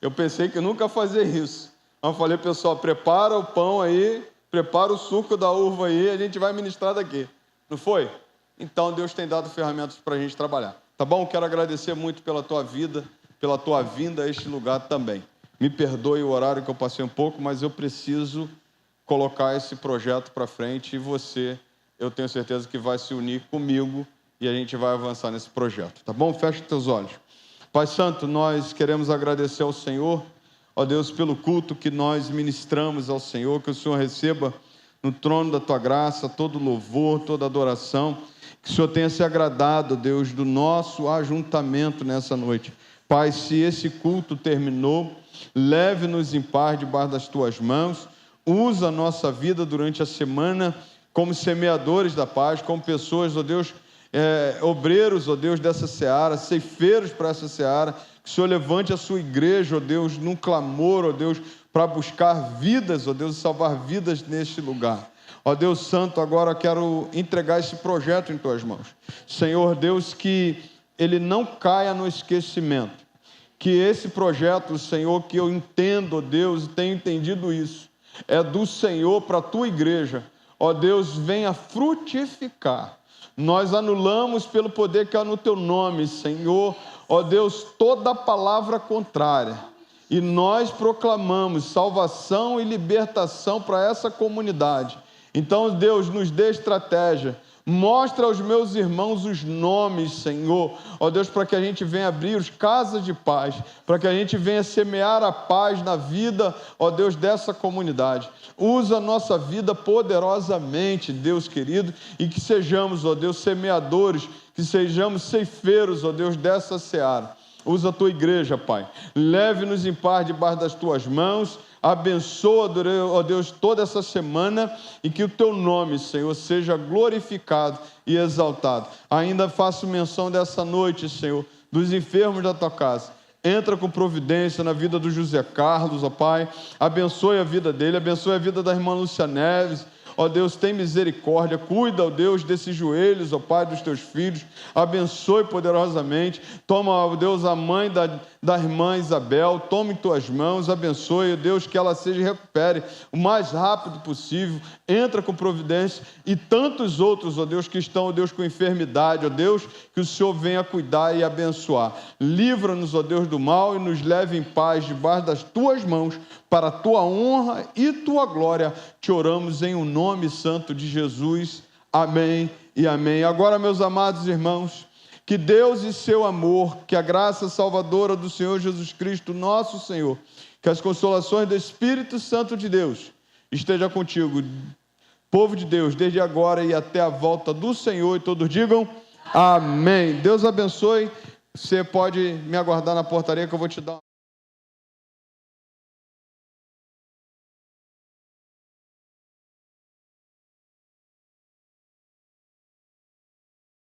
S9: Eu pensei que nunca ia fazer isso. Eu falei, pessoal, prepara o pão aí, prepara o suco da uva aí, a gente vai ministrar daqui. Não foi? Então, Deus tem dado ferramentas para a gente trabalhar. Tá bom? Quero agradecer muito pela tua vida, pela tua vinda a este lugar também. Me perdoe o horário que eu passei um pouco, mas eu preciso colocar esse projeto para frente e você, eu tenho certeza que vai se unir comigo e a gente vai avançar nesse projeto. Tá bom? Fecha os teus olhos. Pai Santo, nós queremos agradecer ao Senhor, ó Deus, pelo culto que nós ministramos ao Senhor, que o Senhor receba no trono da Tua graça todo louvor, toda adoração, que o Senhor tenha se agradado, Deus, do nosso ajuntamento nessa noite. Pai, se esse culto terminou, leve-nos em paz debaixo das Tuas mãos, usa a nossa vida durante a semana como semeadores da paz, como pessoas, ó Deus, obreiros, ó Deus, dessa seara, ceifeiros para essa seara, que o Senhor levante a sua igreja, ó Deus, num clamor, ó Deus, para buscar vidas, ó Deus, e salvar vidas neste lugar. Ó Deus Santo, agora quero entregar esse projeto em Tuas mãos. Senhor Deus, que ele não caia no esquecimento, que esse projeto, Senhor, que eu entendo, ó Deus, e tenho entendido isso, é do Senhor para a Tua igreja, ó Deus, venha frutificar. Nós anulamos pelo poder que há no Teu nome, Senhor, ó Deus, toda palavra contrária. E nós proclamamos salvação e libertação para essa comunidade. Então, Deus, nos dê estratégia. Mostra aos meus irmãos os nomes, Senhor, ó Deus, para que a gente venha abrir os casas de paz, para que a gente venha semear a paz na vida, ó Deus, dessa comunidade. Usa a nossa vida poderosamente, Deus querido, e que sejamos, ó Deus, semeadores, que sejamos ceifeiros, ó Deus, dessa seara. Usa a Tua igreja, Pai. Leve-nos em paz debaixo das Tuas mãos. Abençoa, ó Deus, toda essa semana e que o Teu nome, Senhor, seja glorificado e exaltado. Ainda faço menção dessa noite, Senhor, dos enfermos da Tua casa. Entra com providência na vida do José Carlos, ó Pai. Abençoe a vida dele, abençoe a vida da irmã Lúcia Neves. Ó Deus, tem misericórdia, cuida, ó Deus, desses joelhos, ó Pai, dos Teus filhos, abençoe poderosamente, toma, ó Deus, a mãe da irmã Isabel, tome em Tuas mãos, abençoe, ó Deus, que ela seja e recupere o mais rápido possível, entra com providência, e tantos outros, ó Deus, que estão, ó Deus, com enfermidade, ó Deus, que o Senhor venha cuidar e abençoar. Livra-nos, ó Deus, do mal e nos leve em paz debaixo das Tuas mãos, para a Tua honra e Tua glória, te oramos em o nome santo de Jesus. Amém e amém. Agora, meus amados irmãos, que Deus e seu amor, que a graça salvadora do Senhor Jesus Cristo, nosso Senhor, que as consolações do Espírito Santo de Deus esteja contigo, povo de Deus, desde agora e até a volta do Senhor, e todos digam amém. Deus abençoe. Você pode me aguardar na portaria que eu vou te dar